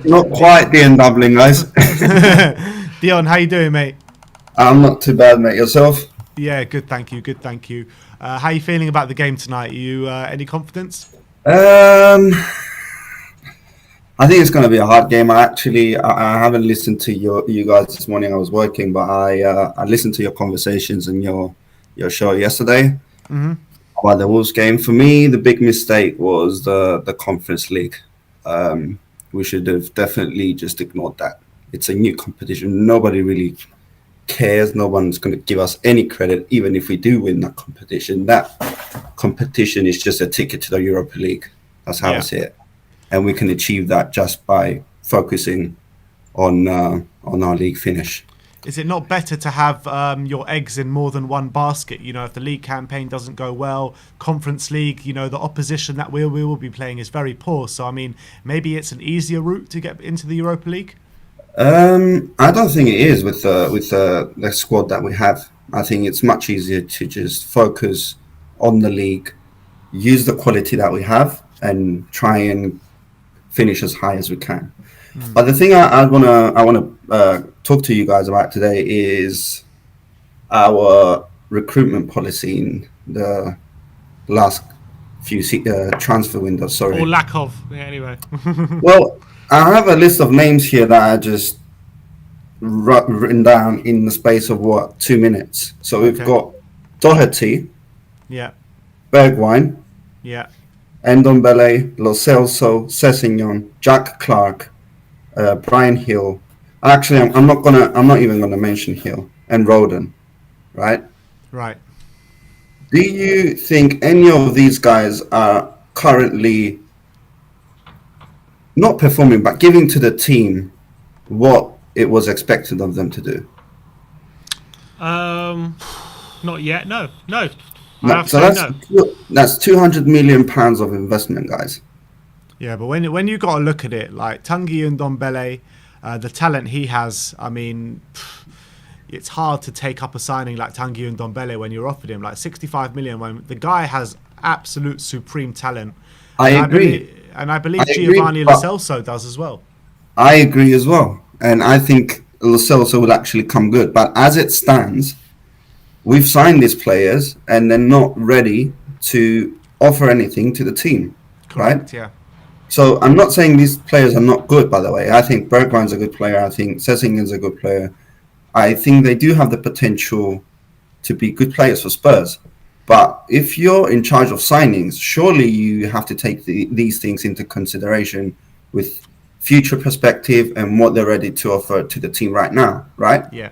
Not quite Dion Dublin, guys. Dion, how you doing, mate? I'm not too bad, mate. Yourself? Yeah, good, thank you. Good, thank you. How are you feeling about the game tonight? Are you any confidence? I think it's going to be a hard game. I haven't listened to you guys this morning. I was working, but I listened to your conversations and your show yesterday about the Wolves game. For me, the big mistake was the Conference League. We should have definitely just ignored that. It's a new competition. Nobody really cares. No one's going to give us any credit, even if we do win that competition. That competition is just a ticket to the Europa League. That's how I see it. And we can achieve that just by focusing on our league finish. Is it not better to have your eggs in more than one basket? You know, if the league campaign doesn't go well, Conference League, you know, the opposition that we will be playing is very poor. So, I mean, maybe it's an easier route to get into the Europa League? I don't think it is with the squad that we have. I think it's much easier to just focus on the league, use the quality that we have, and try and finish as high as we can. But the thing I wanna talk to you guys about today is our recruitment policy in the last few transfer windows. Sorry, or lack of. Yeah, anyway. Well, I have a list of names here that written down in the space of what, 2 minutes. So we've got Doherty, yeah, Bergwijn, yeah, Ndombele, Lo Celso, Sessegnon, Jack Clark, Brian Hill. Actually, I'm not even gonna mention Hill and Roden, right? right. Do you think any of these guys are currently not performing, but giving to the team what it was expected of them to do? Not yet. No. That's 200 million pounds of investment, guys. Yeah, but when you got to look at it, like Tanguy Ndombele, the talent he has, I mean, it's hard to take up a signing like Tanguy Ndombele when you're offered him like 65 million. When the guy has absolute supreme talent. I agree. I believe Giovanni Lo Celso does as well. I agree as well. And I think Lo Celso will actually come good. But as it stands, we've signed these players and they're not ready to offer anything to the team. Correct, right? Yeah. So I'm not saying these players are not good, by the way. I think Bergwijn's a good player. I think Sessingen's a good player. I think they do have the potential to be good players for Spurs. But if you're in charge of signings, surely you have to take these things into consideration with future perspective and what they're ready to offer to the team right now, right? Yeah.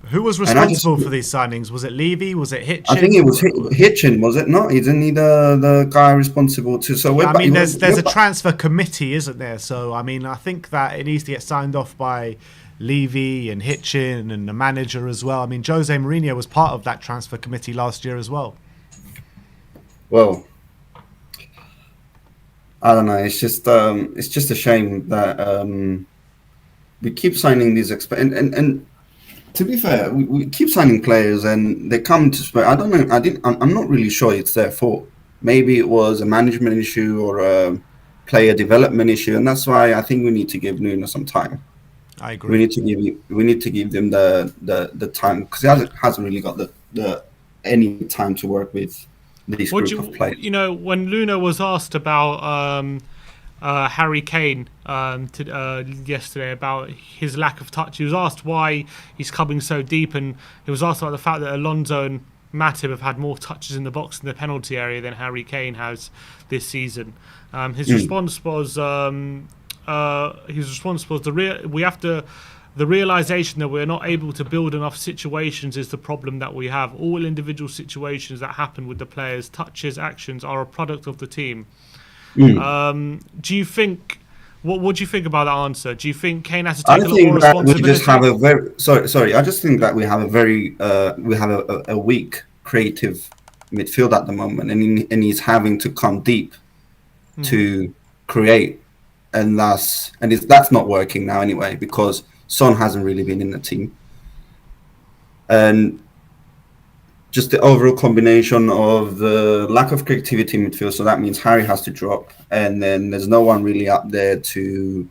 Who was responsible for these signings? Was it Levy? Was it Hitchin? I think it was Hitchin, was it not? Isn't he the guy responsible to? So I mean, there's a transfer committee, isn't there? So I mean, I think that it needs to get signed off by Levy and Hitchin and the manager as well. I mean, Jose Mourinho was part of that transfer committee last year as well. Well, I don't know. It's just a shame that we keep signing these and to be fair, we keep signing players and they come to Spurs. I don't know. I'm not really sure it's their fault. Maybe it was a management issue or a player development issue, and that's why I think we need to give Nuno some time. I agree. We need to give them the time because he hasn't really got the any time to work with these group of players. You know, when Nuno was asked about Harry Kane yesterday about his lack of touch, he was asked why he's coming so deep, and he was asked about the fact that Alonso and Matip have had more touches in the box in the penalty area than Harry Kane has this season. His response was the realization that we're not able to build enough situations is the problem that we have. All individual situations that happen with the players, touches, actions, are a product of the team. Do you think? What do you think about that answer? Do you think Kane has to take a lot more responsibility? We just have a very sorry. I just think that we have a very a weak creative midfield at the moment, and he's having to come deep to create, and that's not working now anyway because Son hasn't really been in the team, and just the overall combination of the lack of creativity in midfield. So that means Harry has to drop, and then there's no one really up there to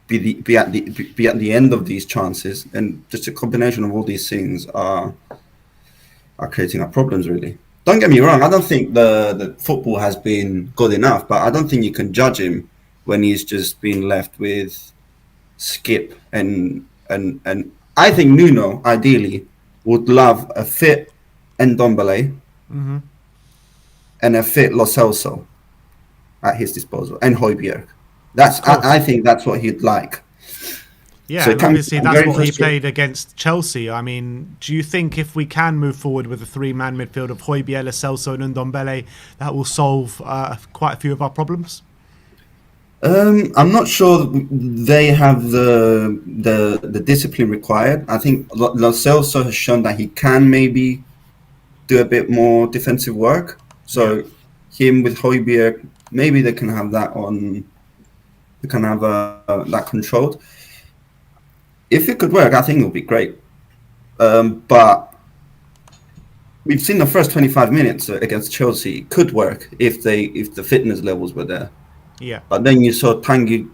be at the end of these chances. And just a combination of all these things are creating our problems. Really, don't get me wrong. I don't think the football has been good enough, but I don't think you can judge him when he's just been left with Skip and I think Nuno ideally would love a fit Ndombele and a fit Lo Celso at his disposal and Højbjerg. I think that's what he'd like. Yeah, so obviously that's what he played against Chelsea. I mean, do you think if we can move forward with a three-man midfield of Højbjerg, Lo Celso and Ndombele, that will solve quite a few of our problems? I'm not sure they have the discipline required. I think Lo Celso has shown that he can maybe do a bit more defensive work. So him with Højbjerg, maybe they can have that on. They can have that controlled. If it could work, I think it would be great. But we've seen the first 25 minutes against Chelsea. It could work if the fitness levels were there. Yeah. But then you saw Tanguy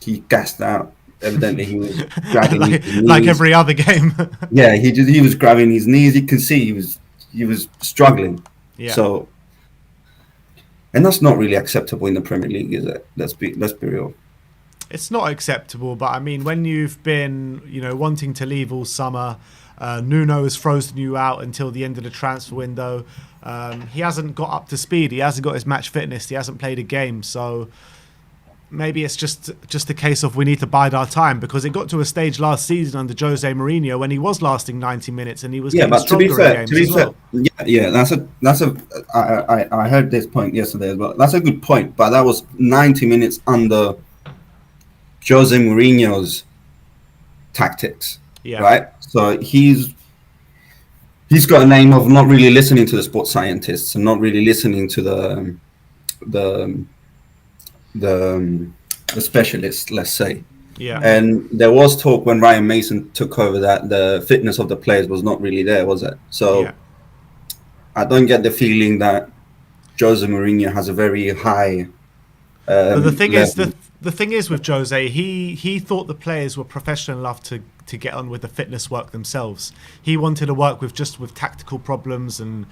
he gassed out. Evidently he was grabbing his knees. Like every other game. Yeah, he was grabbing his knees. You can see he was struggling. Yeah. So, and that's not really acceptable in the Premier League, is it? Let's be real. It's not acceptable, but I mean, when you've been, wanting to leave all summer, Nuno has frozen you out until the end of the transfer window. He hasn't got up to speed. He hasn't got his match fitness. He hasn't played a game. So maybe it's just a case of we need to bide our time, because it got to a stage last season under Jose Mourinho when he was lasting 90 minutes and he was getting stronger in games as well. I heard this point yesterday as well. That's a good point, but that was 90 minutes under Jose Mourinho's tactics, right? So he's got a name of not really listening to the sports scientists and not really listening to the specialists, let's say. Yeah. And there was talk when Ryan Mason took over that the fitness of the players was not really there, was it? So I don't get the feeling that Jose Mourinho has a very high. But the thing is, the thing is with Jose, he thought the players were professional enough to get on with the fitness work themselves. He wanted to work with tactical problems and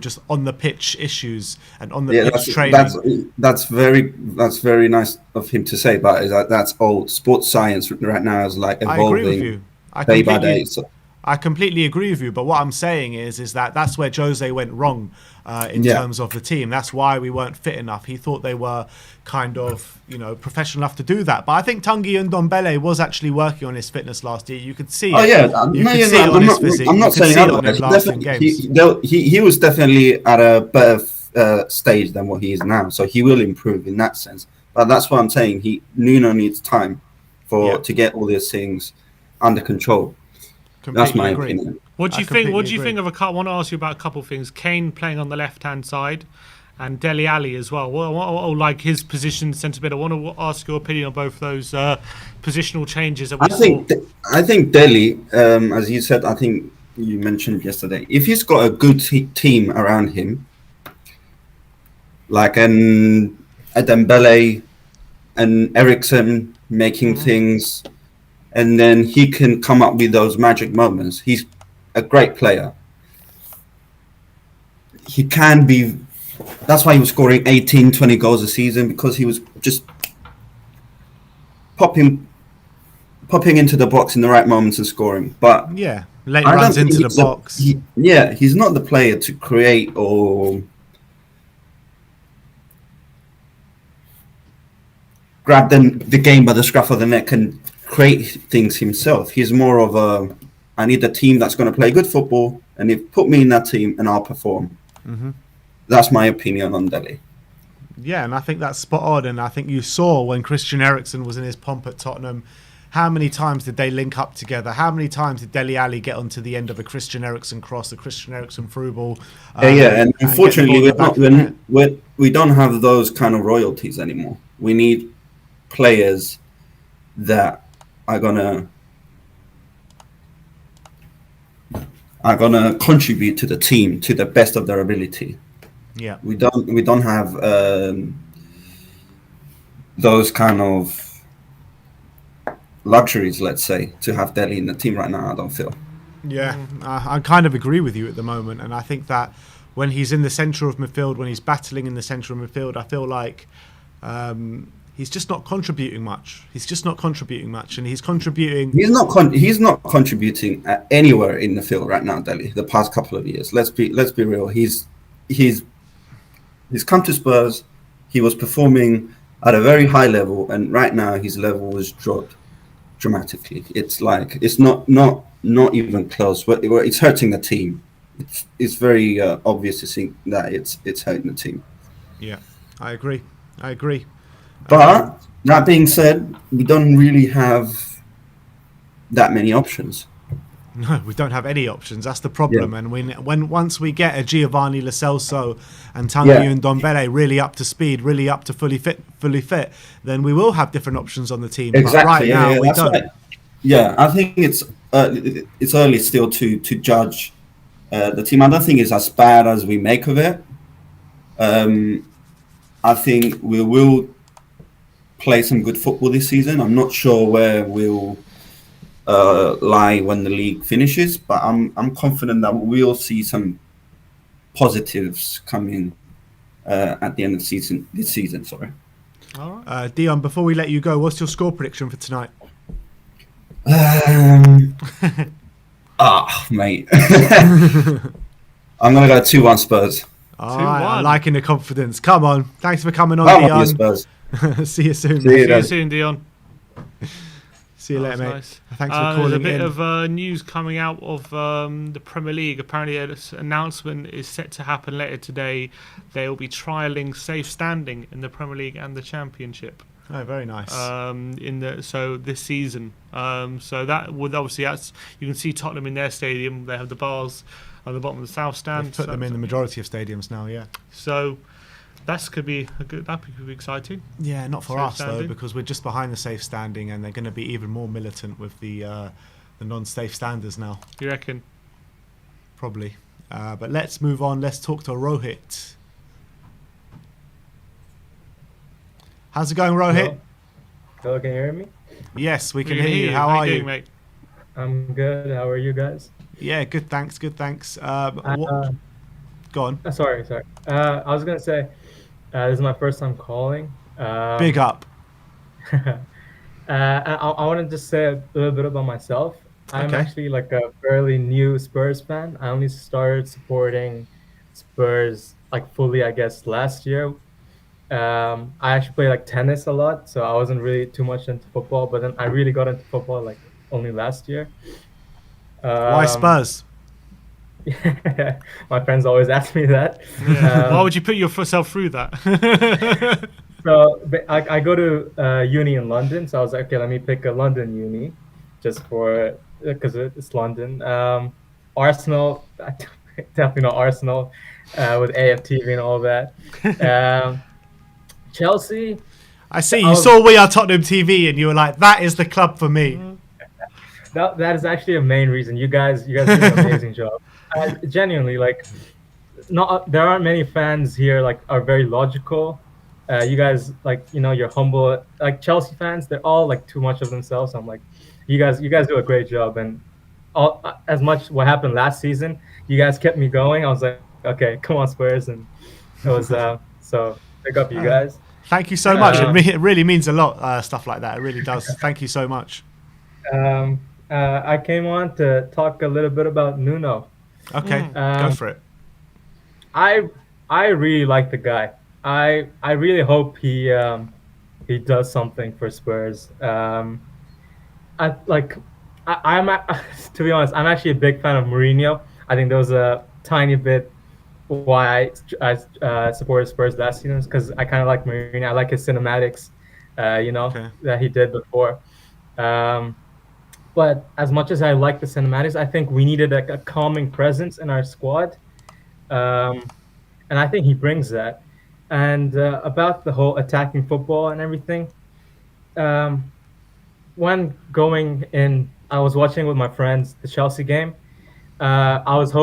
just on the pitch issues and on the pitch training. That's very nice of him to say, but that's old sports science right now is like evolving. I agree with you. Day by day. So. I completely agree with you, but what I'm saying is that that's where Jose went wrong in terms of the team. That's why we weren't fit enough. He thought they were kind of, professional enough to do that. But I think Tanguy Ndombele was actually working on his fitness last year. You could see it. Oh yeah, I'm not saying otherwise. He was definitely at a better stage than what he is now, so he will improve in that sense. But that's what I'm saying. Nuno needs time to get all these things under control. That's my opinion. What do you think? What do you think of I want to ask you about a couple of things. Kane playing on the left-hand side, and Dele Alli as well. Like his position centre mid. I want to ask your opinion on both those positional changes that we saw. I think Dele, as you said, I think you mentioned yesterday, if he's got a good team around him, like a Dembele and Eriksen making things. And then he can come up with those magic moments. He's a great player. He can be. That's why he was scoring 18, 20 goals a season, because he was just popping into the box in the right moments and scoring. But late runs into the box. He's not the player to create or grab the game by the scruff of the neck and create things himself. He's more of I need a team that's going to play good football, and put me in that team and I'll perform. Mm-hmm. That's my opinion on Dele. Yeah, and I think that's spot on. And I think you saw when Christian Eriksen was in his pomp at Tottenham, how many times did they link up together? How many times did Dele Alli get onto the end of a Christian Eriksen cross, a Christian Eriksen through ball? And unfortunately, we don't have those kind of royalties anymore. We need players that are gonna contribute to the team to the best of their ability. Yeah, we don't have those kind of luxuries, let's say, to have Dele in the team right now. I don't feel. Yeah, I kind of agree with you at the moment, and I think that when he's in the centre of midfield, when he's battling in the centre of midfield, I feel like he's just not contributing much. And he's contributing. He's not contributing anywhere in the field right now, Dele. The past couple of years, let's be real. He's come to Spurs. He was performing at a very high level, and right now his level has dropped dramatically. It's like it's not even close. It's hurting the team. It's very obvious to see that it's hurting the team. Yeah, I agree. But that being said, we don't really have that many options. No, we don't have any options. That's the problem. Yeah. And once we get a Giovanni Lo Celso and Tanguy Ndombele really up to speed, really up to fully fit, then we will have different options on the team. Exactly. But right now, we don't. Right. Yeah, I think it's early still to judge the team. I don't think it's as bad as we make of it. I think we will play some good football this season. I'm not sure where we'll lie when the league finishes, but I'm confident that we'll see some positives coming at the end of the season. This season, sorry. All right. Dion, before we let you go, what's your score prediction for tonight? Mate. I'm going to go 2-1 Spurs. All right, I'm liking the confidence. Come on. Thanks for coming on, Dion. Spurs. See you soon. See you soon, Dion. See you later, mate. Nice. Thanks for calling in. There's a bit of news coming out of the Premier League. Apparently, an announcement is set to happen later today. They will be trialling safe standing in the Premier League and the Championship. Oh, very nice. This season. So that would obviously you can see Tottenham in their stadium. They have the bars at the bottom of the south stand. They've put them in the majority of stadiums now. Yeah. So that could be exciting. Yeah, not for safe us standing. though, because we're just behind the safe standing, and they're going to be even more militant with the non-safe standers now. You reckon? Probably. But let's move on. Let's talk to Rohit. How's it going, Rohit? Hello, can you hear me? Yes, we can hear you. How are you? Mate? I'm good. How are you guys? Yeah, good. Thanks. Good. Thanks. Go on. Sorry. I was gonna say this is my first time calling. Big up. I want to just say a little bit about myself. I'm actually like a fairly new Spurs fan. I only started supporting Spurs like fully, I guess, last year. I actually play like tennis a lot, so I wasn't really too much into football. But then I really got into football like only last year. Why Spurs? My friends always ask me that. Yeah. Why would you put yourself through that? So I go to uni in London, so I was like, okay, let me pick a London uni, just because it's London. Arsenal, definitely not Arsenal, with AFTV and all that. Chelsea. I see. You saw We Are Tottenham TV, and you were like, "That is the club for me." That is actually a main reason. You guys do an amazing job. Genuinely, like, there aren't many fans here like are very logical. You guys, like, you're humble. Like Chelsea fans, they're all like too much of themselves. I'm like, you guys do a great job, and as much what happened last season, you guys kept me going. I was like, okay, come on Spurs, and it was so pick up you guys. Thank you so much. It really means a lot. Stuff like that, it really does. Thank you so much. I came on to talk a little bit about Nuno. Okay, go for it. I really like the guy. I really hope he does something for Spurs. I'm to be honest, I'm actually a big fan of Mourinho. I think there was a tiny bit why I supported Spurs last season, because I kind of like Mourinho. I like his cinematics, that he did before. But as much as I like the cinematics, I think we needed a calming presence in our squad, and I think he brings that. And about the whole attacking football and everything, when going in, I was watching with my friends the Chelsea game. I was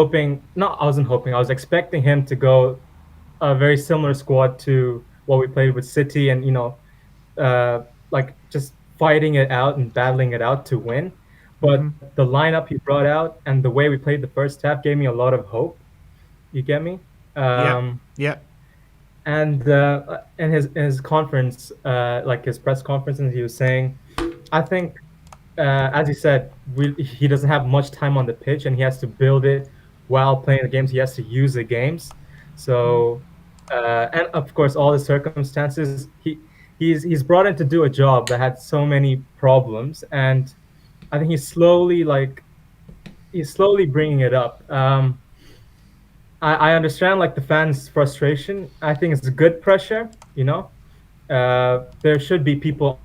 expecting him to go a very similar squad to what we played with City, and like just fighting it out and battling it out to win. But the lineup he brought out and the way we played the first half gave me a lot of hope. You get me? Yeah. And in his conference, like his press conference, and he was saying, I think, as he said, he doesn't have much time on the pitch, and he has to build it while playing the games. He has to use the games. So, and of course, all the circumstances, he's brought in to do a job that had so many problems, and I think he's slowly bringing it up. I understand like the fans' frustration. I think it's good pressure. There should be people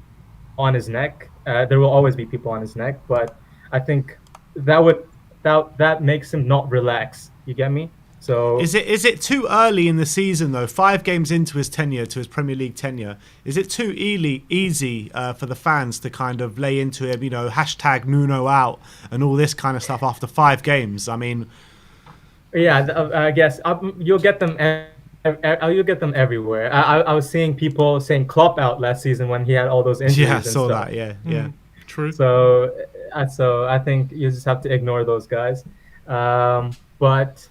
on his neck. There will always be people on his neck, but I think that makes him not relax. You get me? So is it too early in the season though? 5 games into his tenure, to his Premier League tenure, is it too easy for the fans to kind of lay into him? Hashtag Nuno out and all this kind of stuff after 5 games. I mean, yeah, I guess you'll get them. You'll get them everywhere. I was seeing people saying Klopp out last season when he had all those injuries. Yeah, I saw that. Yeah. True. So I think you just have to ignore those guys. But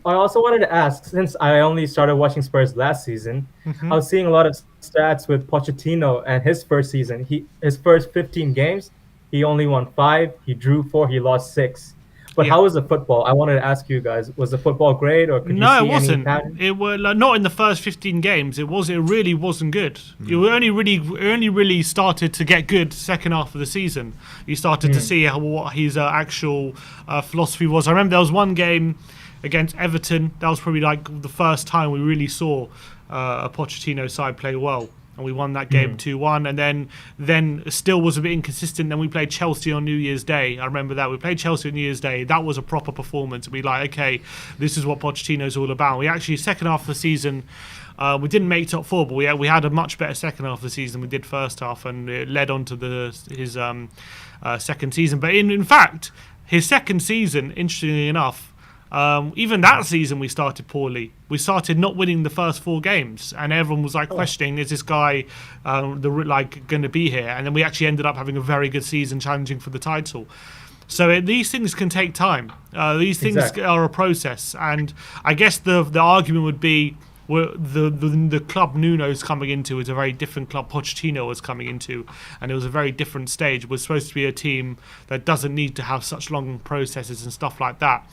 I also wanted to ask, since I only started watching Spurs last season, I was seeing a lot of stats with Pochettino and his first season. His first 15 games, he only won 5. He drew 4. He lost 6. But how was the football? I wanted to ask you guys: was the football great, or could you see it wasn't. any pattern? It were like, not in the first 15 games. It really wasn't good. You only really started to get good second half of the season. You started to see what his actual philosophy was. I remember there was one game against Everton. That was probably like the first time we really saw a Pochettino side play well. And we won that game 2-1, and then still was a bit inconsistent. Then we played Chelsea on New Year's Day. I remember that. We played Chelsea on New Year's Day. That was a proper performance. We like, okay, this is what Pochettino's all about. We actually, second half of the season, we didn't make top 4, but we had a much better second half of the season than we did first half, and it led on to his second season. But in fact, his second season, interestingly enough, even that season we started poorly. We started not winning the first 4 games, and everyone was like questioning, is this guy going to be here? And then we actually ended up having a very good season, challenging for the title. So these things can take time. These things are a process, and I guess the argument would be, the club Nuno's coming into is a very different club Pochettino was coming into, and it was a very different stage. It was supposed to be a team that doesn't need to have such long processes and stuff like that.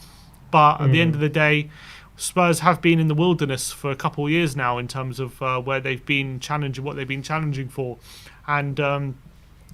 But at the end of the day, Spurs have been in the wilderness for a couple of years now in terms of where they've been challenging, what they've been challenging for. And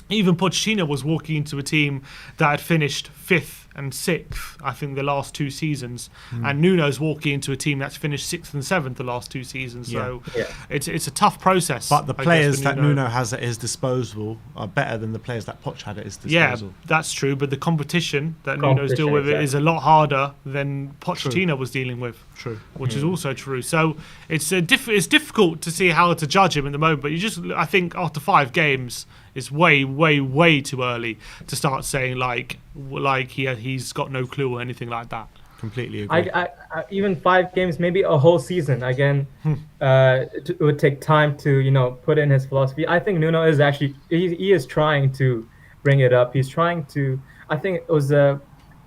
even Pochettino was walking into a team that had finished 5th and 6th, I think, the last 2 seasons. And Nuno's walking into a team that's finished 6th and 7th the last 2 seasons. So it's a tough process. But the players that Nuno has at his disposal are better than the players that Poch had at his disposal. Yeah, that's true. But the competition that Nuno's dealing with is a lot harder than Pochettino was dealing with. True. Which is also true. So it's difficult to see how to judge him at the moment. But I think after 5 games, it's way, way, way too early to start saying like he's got no clue or anything like that. Completely agree. I even 5 games, maybe a whole season. Again, it would take time to put in his philosophy. I think Nuno is actually he is trying to bring it up. He's trying to. I think it was I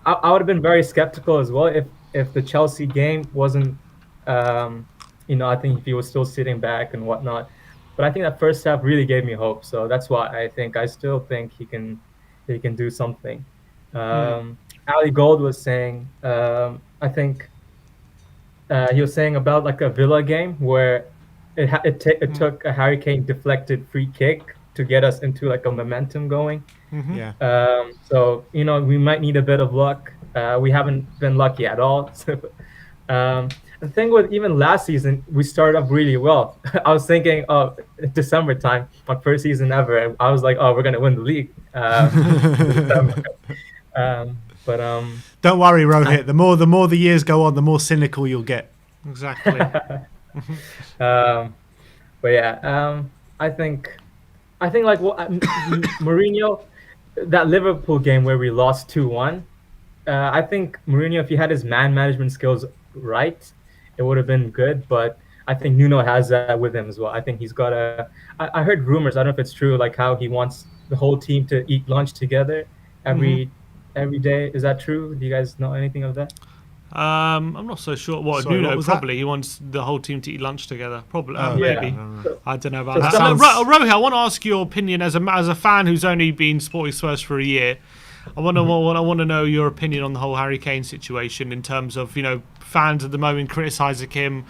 would have been very skeptical as well if the Chelsea game wasn't. I think if he was still sitting back and whatnot. But I think that first half really gave me hope. So that's why I still think he can do something. Ali Gold was saying, I think he was saying about like a Villa game where it took a Harry Kane deflected free kick to get us into like a momentum going. So we might need a bit of luck. We haven't been lucky at all. The thing with even last season, we started off really well. I was thinking, December time, my first season ever, and I was like, we're gonna win the league. But don't worry, Rohit. The more the years go on, the more cynical you'll get. Exactly. But yeah, I think like Mourinho, that Liverpool game where we lost 2-1. I think Mourinho, if he had his man management skills right, it would have been good. But I think Nuno has that with him as well. I think he's got I heard rumors, I don't know if it's true, like how he wants the whole team to eat lunch together every day. Is that true? Do you guys know anything of that? I'm not so sure. Nuno probably he wants the whole team to eat lunch together. Probably, maybe. I don't know about that. Rohit, I want to ask your opinion as a fan who's only been supporting Spurs for a year. I want to know your opinion on the whole Harry Kane situation in terms of fans at the moment criticising him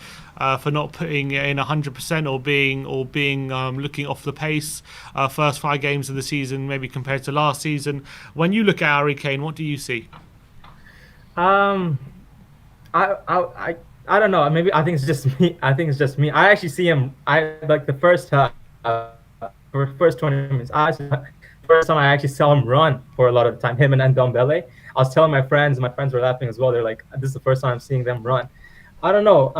for not putting in 100% or being looking off the pace. First 5 games of the season, maybe compared to last season. When you look at Harry Kane, what do you see? I don't know. Maybe I think it's just me. I actually see him. I like the first half, for first 20 minutes. First time I actually saw him run for a lot of the time, him and Ndombele. I was telling my friends were laughing as well. They're like, this is the first time I'm seeing them run. I don't know.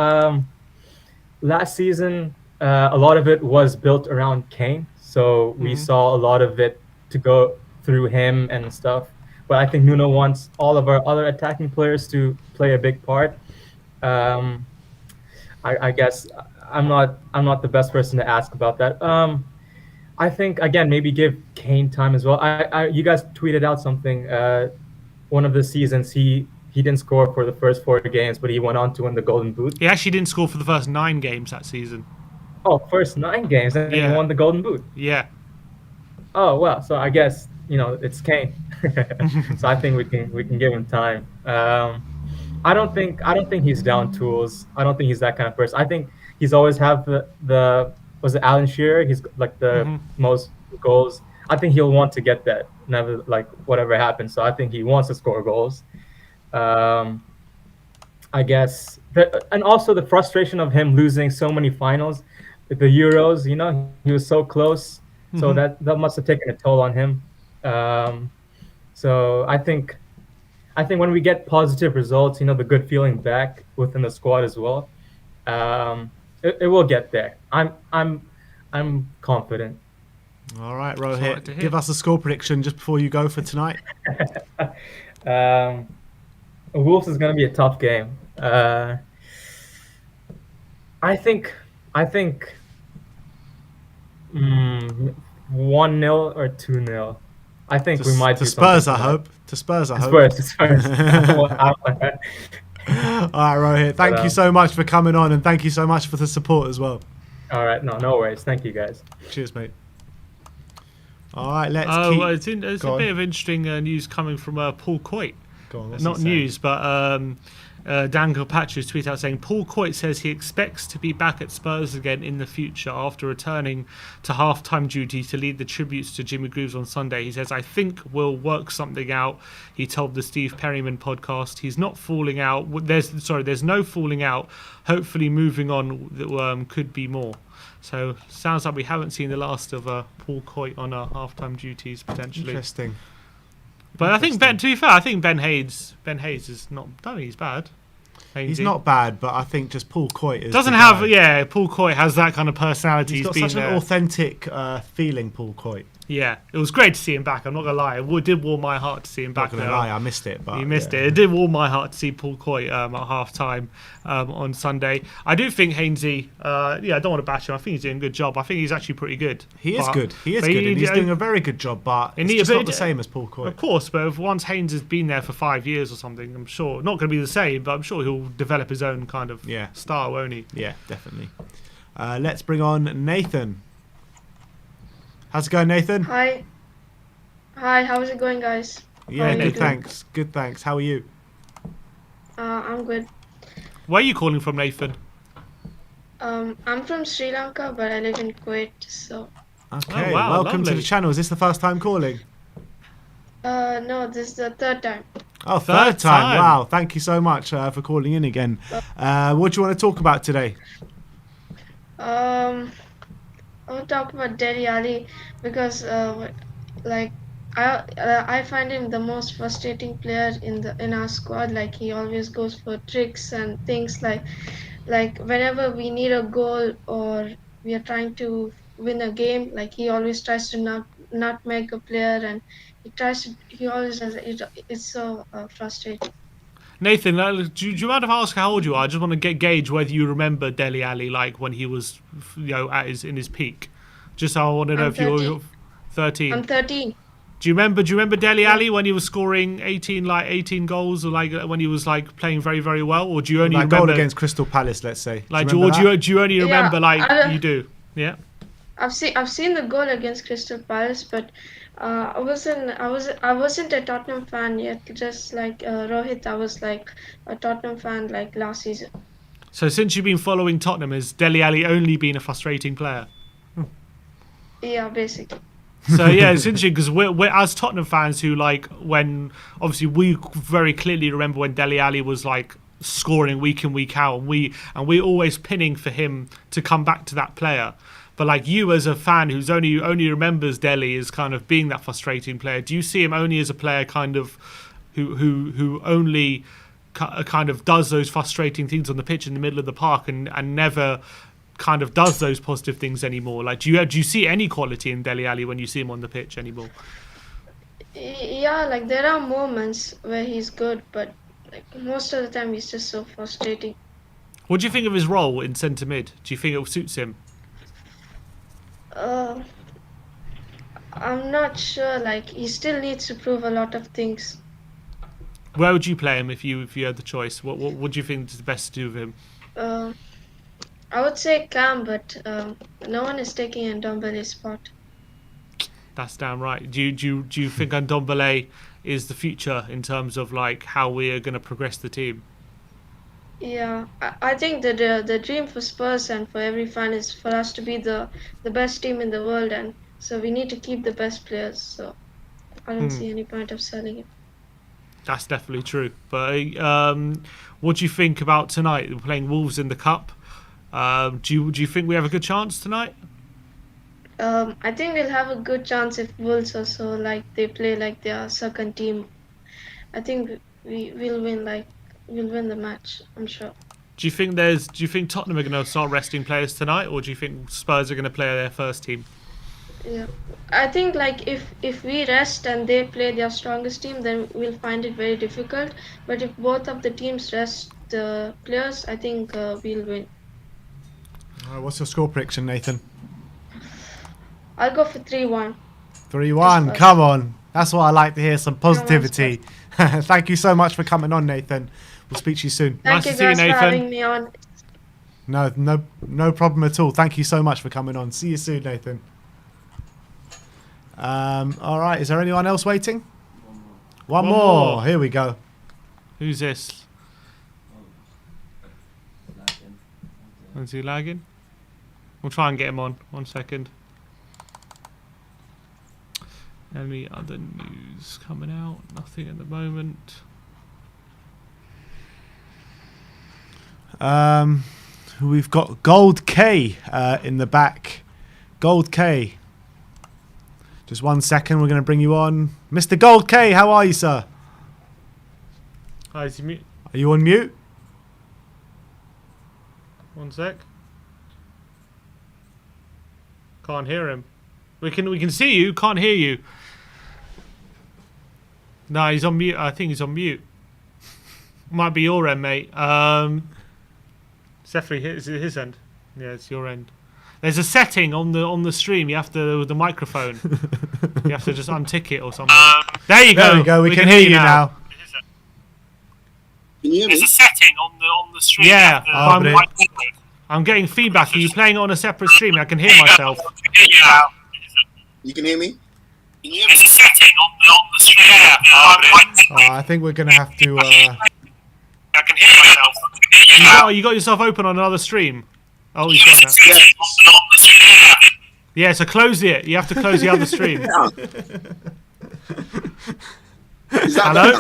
Last season, a lot of it was built around Kane. So we saw a lot of it to go through him and stuff. But I think Nuno wants all of our other attacking players to play a big part. I guess I'm not the best person to ask about that. I think again maybe give Kane time as well. You guys tweeted out something. One of the seasons he didn't score for the first 4 games, but he went on to win the Golden Boot. He actually didn't score for the first 9 games that season. Oh, first 9 games, and he won the Golden Boot. Yeah. Oh well, so I guess it's Kane. So I think we can give him time. I don't think he's down tools. I don't think he's that kind of person. I think he's always have the was it Alan Shearer? He's like the most goals. I think he'll want to get that. Never like whatever happens. So I think he wants to score goals. I guess, and also the frustration of him losing so many finals, the Euros. He was so close, so that must have taken a toll on him. So I think when we get positive results, the good feeling back within the squad as well, it will get there. I'm confident. All right, Rohit, give us a score prediction just before you go for tonight. Wolves is going to be a tough game. I think 1-0 or 2-0. I think we might to Spurs. I hope. To Spurs. I hope. Spurs. All right, Rohit. Thank you so much for coming on, and thank you so much for the support as well. All right, no worries. Thank you, guys. Cheers, mate. All right, let's keep... Well, it's a bit of interesting news coming from Paul Coyte. Go on, not news, but Dan Gilpatrick's tweet out saying Paul Coyte says he expects to be back at Spurs again in the future after returning to half-time duty to lead the tributes to Jimmy Greaves on Sunday. He says, I think we'll work something out, he told the Steve Perryman podcast. He's not falling out. There's no falling out. Hopefully moving on could be more. So sounds like we haven't seen the last of Paul Coyte on our half-time duties potentially. Interesting. But I think to be fair, I think Ben Hayes is not. I don't think he's bad. He's not bad, but I think just Paul Coyte is doesn't have. Yeah, Paul Coyte has that kind of personality. He's got such an authentic feeling, Paul Coyte. Yeah, it was great to see him back. I'm not gonna lie, it did warm my heart to see him back. Not gonna lie, I missed it. But you missed it. It did warm my heart to see Paul Coyte at half time on Sunday. I do think Hainsey. I don't want to bash him. I think he's doing a good job. I think he's actually pretty good. He is good. He is good. And he's doing a very good job. But it's just not the same as Paul Coyte. Of course, but if once Haynes has been there for 5 years or something, I'm sure not going to be the same. But I'm sure he'll develop his own kind of style, won't he? Yeah, definitely. Let's bring on Nathan. How's it going, Nathan? Hi, how's it going, guys? Yeah, good, thanks. Good, thanks. How are you? I'm good. Where are you calling from, Nathan? I'm from Sri Lanka, but I live in Kuwait, so... Okay, welcome to the channel. Is this the first time calling? No, this is the third time. Oh, third time. Wow, thank you so much for calling in again. What do you want to talk about today? I want to talk about Dele Alli because, I find him the most frustrating player in our squad. Like, he always goes for tricks and things like whenever we need a goal or we are trying to win a game, like he always tries to nutmeg a player, and he always does it. It's so frustrating. Nathan, do you mind if I ask how old you are? I just want to gauge whether you remember Dele Alli like when he was, in his peak. Just so I want to know if you're 13. I'm 13. Do you remember Dele Alli when he was scoring 18 goals, or like when he was like playing very, very well, or do you only remember goal against Crystal Palace, let's say? Like, do you only remember you do? Yeah. I've seen the goal against Crystal Palace, but I wasn't a Tottenham fan yet. Just like Rohit, I was like a Tottenham fan like last season. So since you've been following Tottenham, has Dele Alli only been a frustrating player? Yeah, basically. So yeah, it's interesting because we're as Tottenham fans who when obviously we very clearly remember when Dele Alli was like scoring week in week out, and we're always pinning for him to come back to that player. But like you as a fan who's only remembers Dele as kind of being that frustrating player, do you see him only as a player kind of who only kind of does those frustrating things on the pitch in the middle of the park and never kind of does those positive things anymore? Like, do you see any quality in Dele Alli when you see him on the pitch anymore? Yeah, like there are moments where he's good, but like most of the time he's just so frustrating. What do you think of his role in centre mid? Do you think it suits him? I'm not sure. Like, he still needs to prove a lot of things. Where would you play him if you had the choice? What do you think is the best to do with him? I would say Cam, but no one is taking Ndombele's spot. That's damn right. Do you think Ndombele is the future in terms of like how we are going to progress the team? Yeah, I think that the dream for Spurs and for every fan is for us to be the best team in the world, and so we need to keep the best players. So I don't see any point of selling him. That's definitely true. But what do you think about tonight? We're playing Wolves in the cup. Do you think we have a good chance tonight? I think we'll have a good chance if Wolves also like they play like their second team. I think we'll win the match. I'm sure. Do you think Tottenham are going to start resting players tonight, or do you think Spurs are going to play their first team? Yeah, I think like if we rest and they play their strongest team, then we'll find it very difficult. But if both of the teams rest the players, I think we'll win. All right, what's your score prediction, Nathan? I'll go for 3-1. 3-1. Come on, that's what I like to hear. Some positivity. Thank you so much for coming on, Nathan. We'll speak to you soon. Thank you guys for having me on. No problem at all. Thank you so much for coming on. See you soon, Nathan. All right, is there anyone else waiting? One more. Here we go. Who's this? Is he lagging? We'll try and get him on. 1 second. Any other news coming out? Nothing at the moment. We've got Gold K in the back. Gold K. Just 1 second, we're going to bring you on. Mr. Gold K, how are you, sir? Hi, is he mute? Are you on mute? 1 sec. Can't hear him. We can see you, can't hear you. No, he's on mute. I think he's on mute. Might be your end, mate. It's definitely his end. Yeah, it's your end. There's a setting on the stream. You have to with the microphone. You have to just untick it or something. There you go. There we go. We can hear you now. Can you hear me? There's a setting on the stream. Yeah, I'm getting feedback. Are you playing it on a separate stream? I can hear myself. You can hear me? There's a setting on the stream. Yeah, I think we're going to have to. I can hear myself. You got yourself open on another stream. Oh, he's got that. Yeah, so close it. You have to close the other stream. Hello?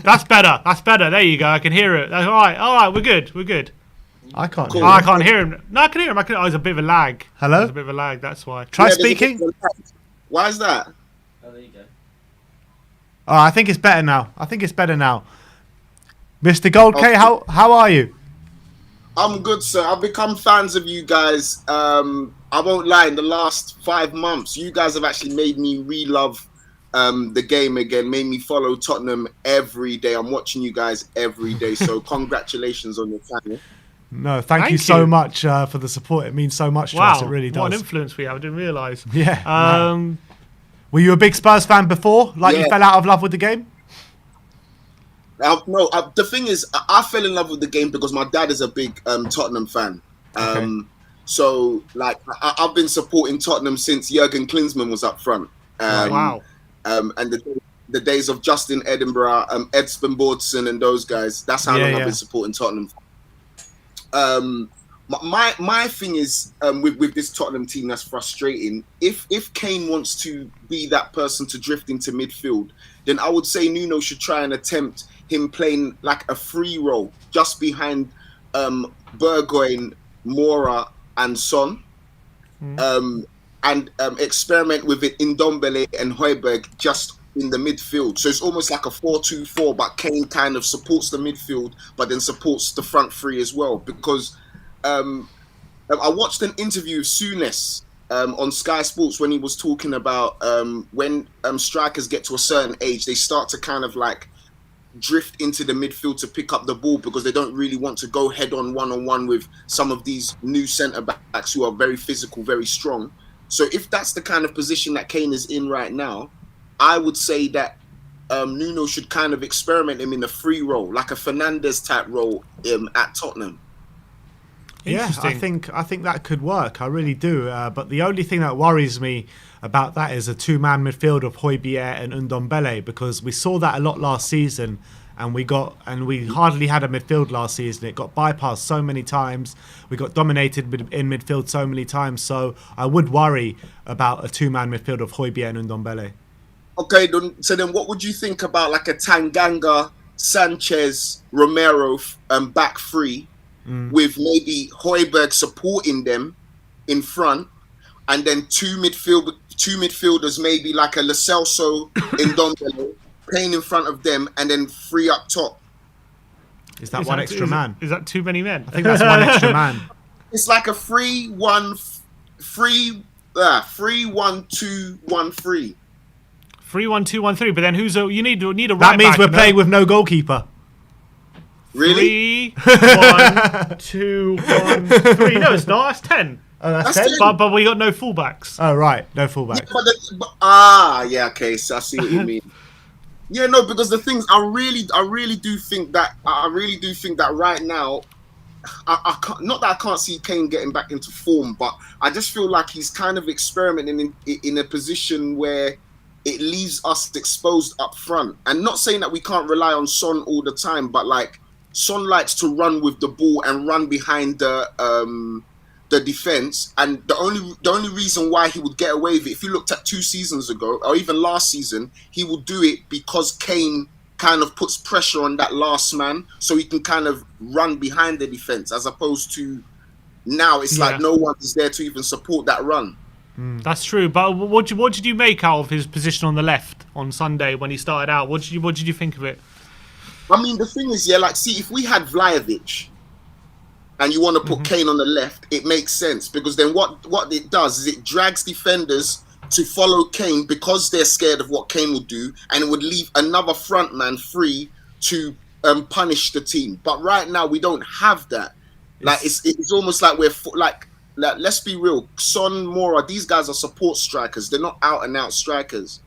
That's better. That's better. There you go. I can hear it. All right. We're good. I can't. Hear I can't hear him. No, I can hear him. Oh, there's a bit of a lag. Hello? There's a bit of a lag. That's why. Try speaking. Why is that? Oh, there you go. Oh, I think it's better now. Mr. Gold K, how are you? I'm good, sir. I've become fans of you guys. I won't lie, in the last 5 months, you guys have actually made me re-love the game again, made me follow Tottenham every day. I'm watching you guys every day, so congratulations on your channel. No, thank you so much for the support. It means so much to us. It really does. What an influence we have. I didn't realise. Yeah. Were you a big Spurs fan before? You fell out of love with the game? No, the thing is, I fell in love with the game because my dad is a big Tottenham fan. So, I've been supporting Tottenham since Jurgen Klinsmann was up front. Wow. And the days of Justin Edinburgh, Edspin Bordson and those guys, that's how long I've been supporting Tottenham. My thing is, with this Tottenham team that's frustrating, if Kane wants to be that person to drift into midfield, then I would say Nuno should try and attempt him playing like a free role just behind Bergwijn, Mora and Son, and experiment with it in Ndombele and Højbjerg just in the midfield. So it's almost like a 4-2-4, but Kane kind of supports the midfield, but then supports the front three as well. Because I watched an interview with Souness on Sky Sports when he was talking about when strikers get to a certain age, they start to kind of like drift into the midfield to pick up the ball because they don't really want to go head-on one-on-one with some of these new centre-backs who are very physical, very strong. So if that's the kind of position that Kane is in right now, I would say that Nuno should kind of experiment him in a free role, like a Fernandes type role at Tottenham. Yeah, I think that could work. I really do. But the only thing that worries me about that is a two-man midfield of Højbjerg and Ndombele, because we saw that a lot last season, and we hardly had a midfield last season. It got bypassed so many times. We got dominated in midfield so many times. So I would worry about a two-man midfield of Højbjerg and Ndombele. Okay, so then what would you think about like a Tanganga, Sanchez, Romero back three, with maybe Højbjerg supporting them in front, and then two midfielders, maybe like a Lo Celso in Ndombele playing in front of them, and then three up top? Is that one extra man? Is that too many men? I think that's one extra man. It's like a 3-1-2-1-3. 3-1-2-1-3. But then you need a right back. That means we're playing with no goalkeeper. Really? 3-1-2-1-3. No, it's not. That's 10. Oh, that's 10. But we got no fullbacks. Oh, right, no fullbacks. Yeah, okay. So I see what you mean. Yeah, no, because the things I really do think that right now, I can't, not that I can't see Kane getting back into form, but I just feel like he's kind of experimenting in a position where it leaves us exposed up front. And not saying that we can't rely on Son all the time, but like Son likes to run with the ball and run behind the defense. And the only reason why he would get away with it, if you looked at 2 seasons ago or even last season, he would do it because Kane kind of puts pressure on that last man, so he can kind of run behind the defense, as opposed to now it's like no one is there to even support that run. That's true. But what did you make out of his position on the left on Sunday when he started out? What did you think of it? I mean, the thing is, like, see, if we had Vlahovic and you want to put Kane on the left, it makes sense, because then what it does is it drags defenders to follow Kane because they're scared of what Kane will do, and it would leave another front man free to punish the team. But right now we don't have that. Like it's almost like we're like let's be real. Son, Mora, these guys are support strikers. They're not out and out strikers.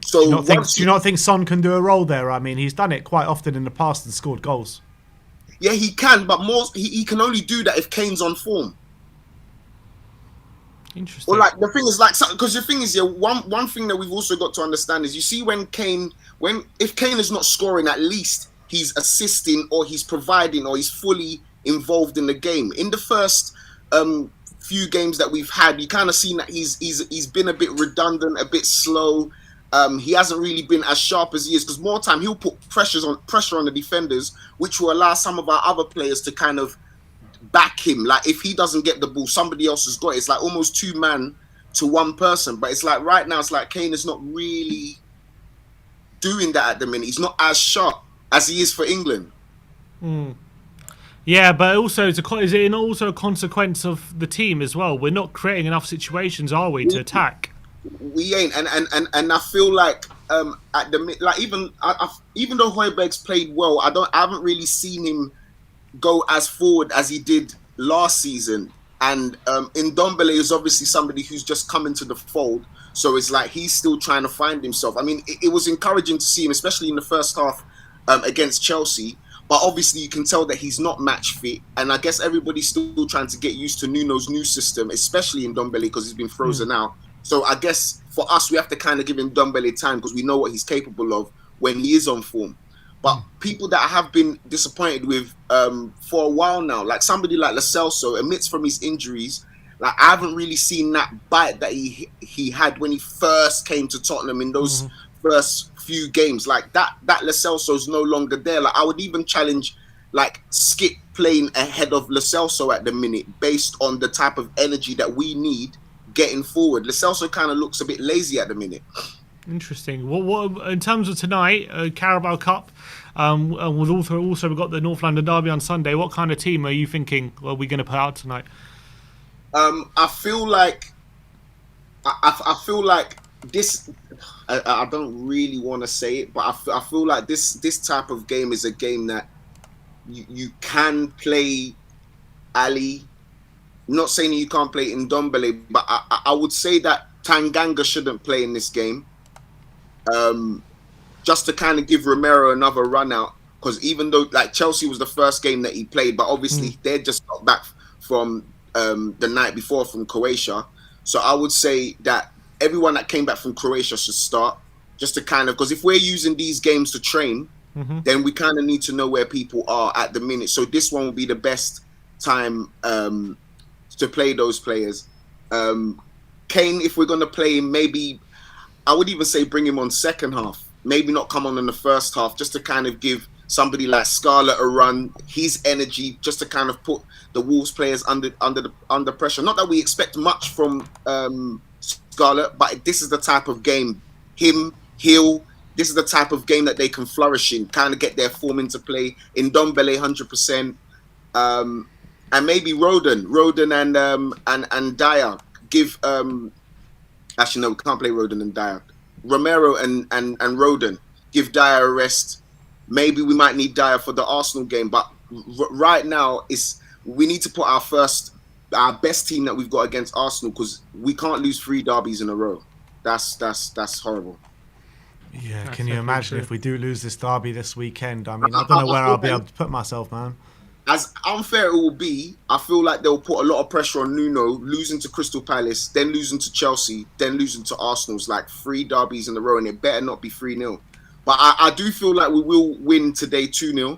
So do you not think Son can do a role there? I mean, he's done it quite often in the past and scored goals. Yeah, he can, but he can only do that if Kane's on form. Interesting. Well, like the thing is, like, because the thing is, one thing that we've also got to understand is, you see, if Kane is not scoring, at least he's assisting, or he's providing, or he's fully involved in the game. In the first few games that we've had, you kind of seen that he's been a bit redundant, a bit slow. He hasn't really been as sharp as he is, because more time he'll put pressure on the defenders, which will allow some of our other players to kind of back him. Like, if he doesn't get the ball, somebody else has got it. It's like almost 2 man to 1 person. But it's like right now, it's like Kane is not really doing that at the minute. He's not as sharp as he is for England. Yeah, but also is it also a consequence of the team as well? We're not creating enough situations, are we, to attack? We ain't, and I feel like at the like even though Højbjerg's played well, I haven't really seen him go as forward as he did last season. And Ndombele is obviously somebody who's just come into the fold, so it's like he's still trying to find himself. I mean, it was encouraging to see him, especially in the first half against Chelsea. But obviously you can tell that he's not match fit, and I guess everybody's still trying to get used to Nuno's new system, especially Ndombele, because he's been frozen out. So I guess for us, we have to kind of give Ndombele time, because we know what he's capable of when he is on form. But people that I have been disappointed with for a while now, like somebody like Lo Celso, amidst from his injuries, like I haven't really seen that bite that he had when he first came to Tottenham in those first few games. Like that Lo Celso is no longer there. Like I would even challenge like Skip playing ahead of Lo Celso at the minute, based on the type of energy that we need getting forward. Lo Celso kind of looks a bit lazy at the minute. Interesting. What in terms of tonight, Carabao Cup, we've also got the North London Derby on Sunday. What kind of team are you thinking are we going to put out tonight? I feel like I feel like this. I don't really want to say it, but I feel like this type of game is a game that you can play Ali. I'm not saying you can't play Ndombele, but I would say that Tanganga shouldn't play in this game. Just to kind of give Romero another run out, because even though like Chelsea was the first game that he played, but obviously they're just not got back from the night before from Croatia. So I would say that everyone that came back from Croatia should start, just to kind of, because if we're using these games to train, then we kind of need to know where people are at the minute. So this one will be the best time to play those players. Kane, if we're going to play him, maybe I would even say bring him on second half. Maybe not come on in the first half, just to kind of give somebody like Scarlett a run, his energy, just to kind of put the Wolves players under pressure. Not that we expect much from Scarlett, but this is the type of game, him, Hill, this is the type of game that they can flourish in, kind of get their form into play. In Ndombele, 100%. And maybe Roden and Dyer give actually no, we can't play Roden and Dyer. Romero and Roden give Dyer a rest. Maybe we might need Dyer for the Arsenal game, but right now we need to put our best team that we've got against Arsenal, because we can't lose 3 derbies in a row. That's horrible. Yeah, can you imagine if we do lose this derby this weekend? I mean, I don't know where I'll be able to put myself, man. As unfair it will be, I feel like they'll put a lot of pressure on Nuno, losing to Crystal Palace, then losing to Chelsea, then losing to Arsenal. It's like 3 derbies in a row, and it better not be 3-0. But I do feel like we will win today 2-0.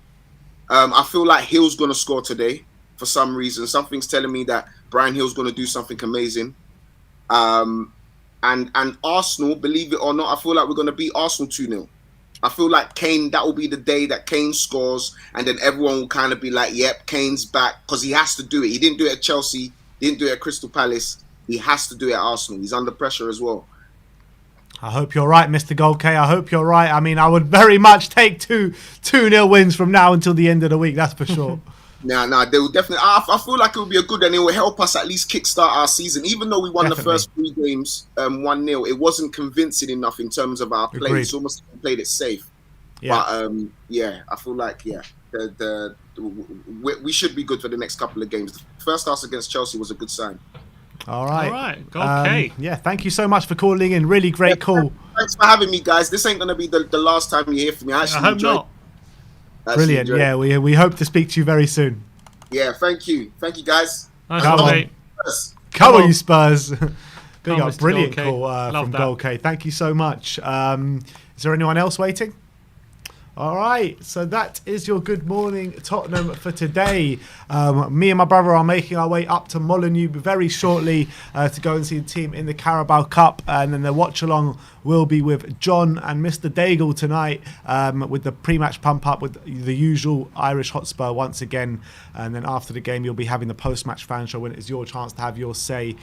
I feel like Hill's going to score today for some reason. Something's telling me that Brian Hill's going to do something amazing. And Arsenal, believe it or not, I feel like we're going to beat Arsenal 2-0. I feel like Kane, that will be the day that Kane scores, and then everyone will kind of be like, yep, Kane's back, because he has to do it. He didn't do it at Chelsea, didn't do it at Crystal Palace. He has to do it at Arsenal. He's under pressure as well. I hope you're right, Mr. Gold K. I hope you're right. I mean, I would very much take 2-0 wins from now until the end of the week, that's for sure. No, they will definitely. I feel like it will be a good, and it will help us at least kickstart our season. Even though we won the first 3 games 1-0, it wasn't convincing enough in terms of our play. It's almost like we played it safe. Yeah. But I feel like we should be good for the next couple of games. The first half against Chelsea was a good sign. All right. Okay. Yeah, thank you so much for calling in. Really great call. Thanks for having me, guys. This ain't going to be the last time you hear from me. I hope not. Brilliant. Yeah, we hope to speak to you very soon. Yeah, thank you. Thank you, guys. Come on, you Spurs. Big up. Brilliant call from Gold K. Thank you so much. Is there anyone else waiting? All right, so that is your Good Morning Tottenham for today. Me and my brother are making our way up to Molineux very shortly to go and see the team in the Carabao Cup, and then the watch-along will be with John and Mr. Daigle tonight with the pre-match pump-up with the usual Irish Hotspur once again, and then after the game you'll be having the post-match fan show when it's your chance to have your say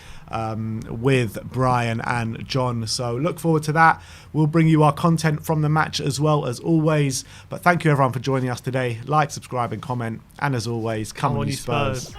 with Brian and John. So look forward to that. We'll bring you our content from the match as well as always. But thank you everyone for joining us today. Like, subscribe and comment. And as always, come on you Spurs.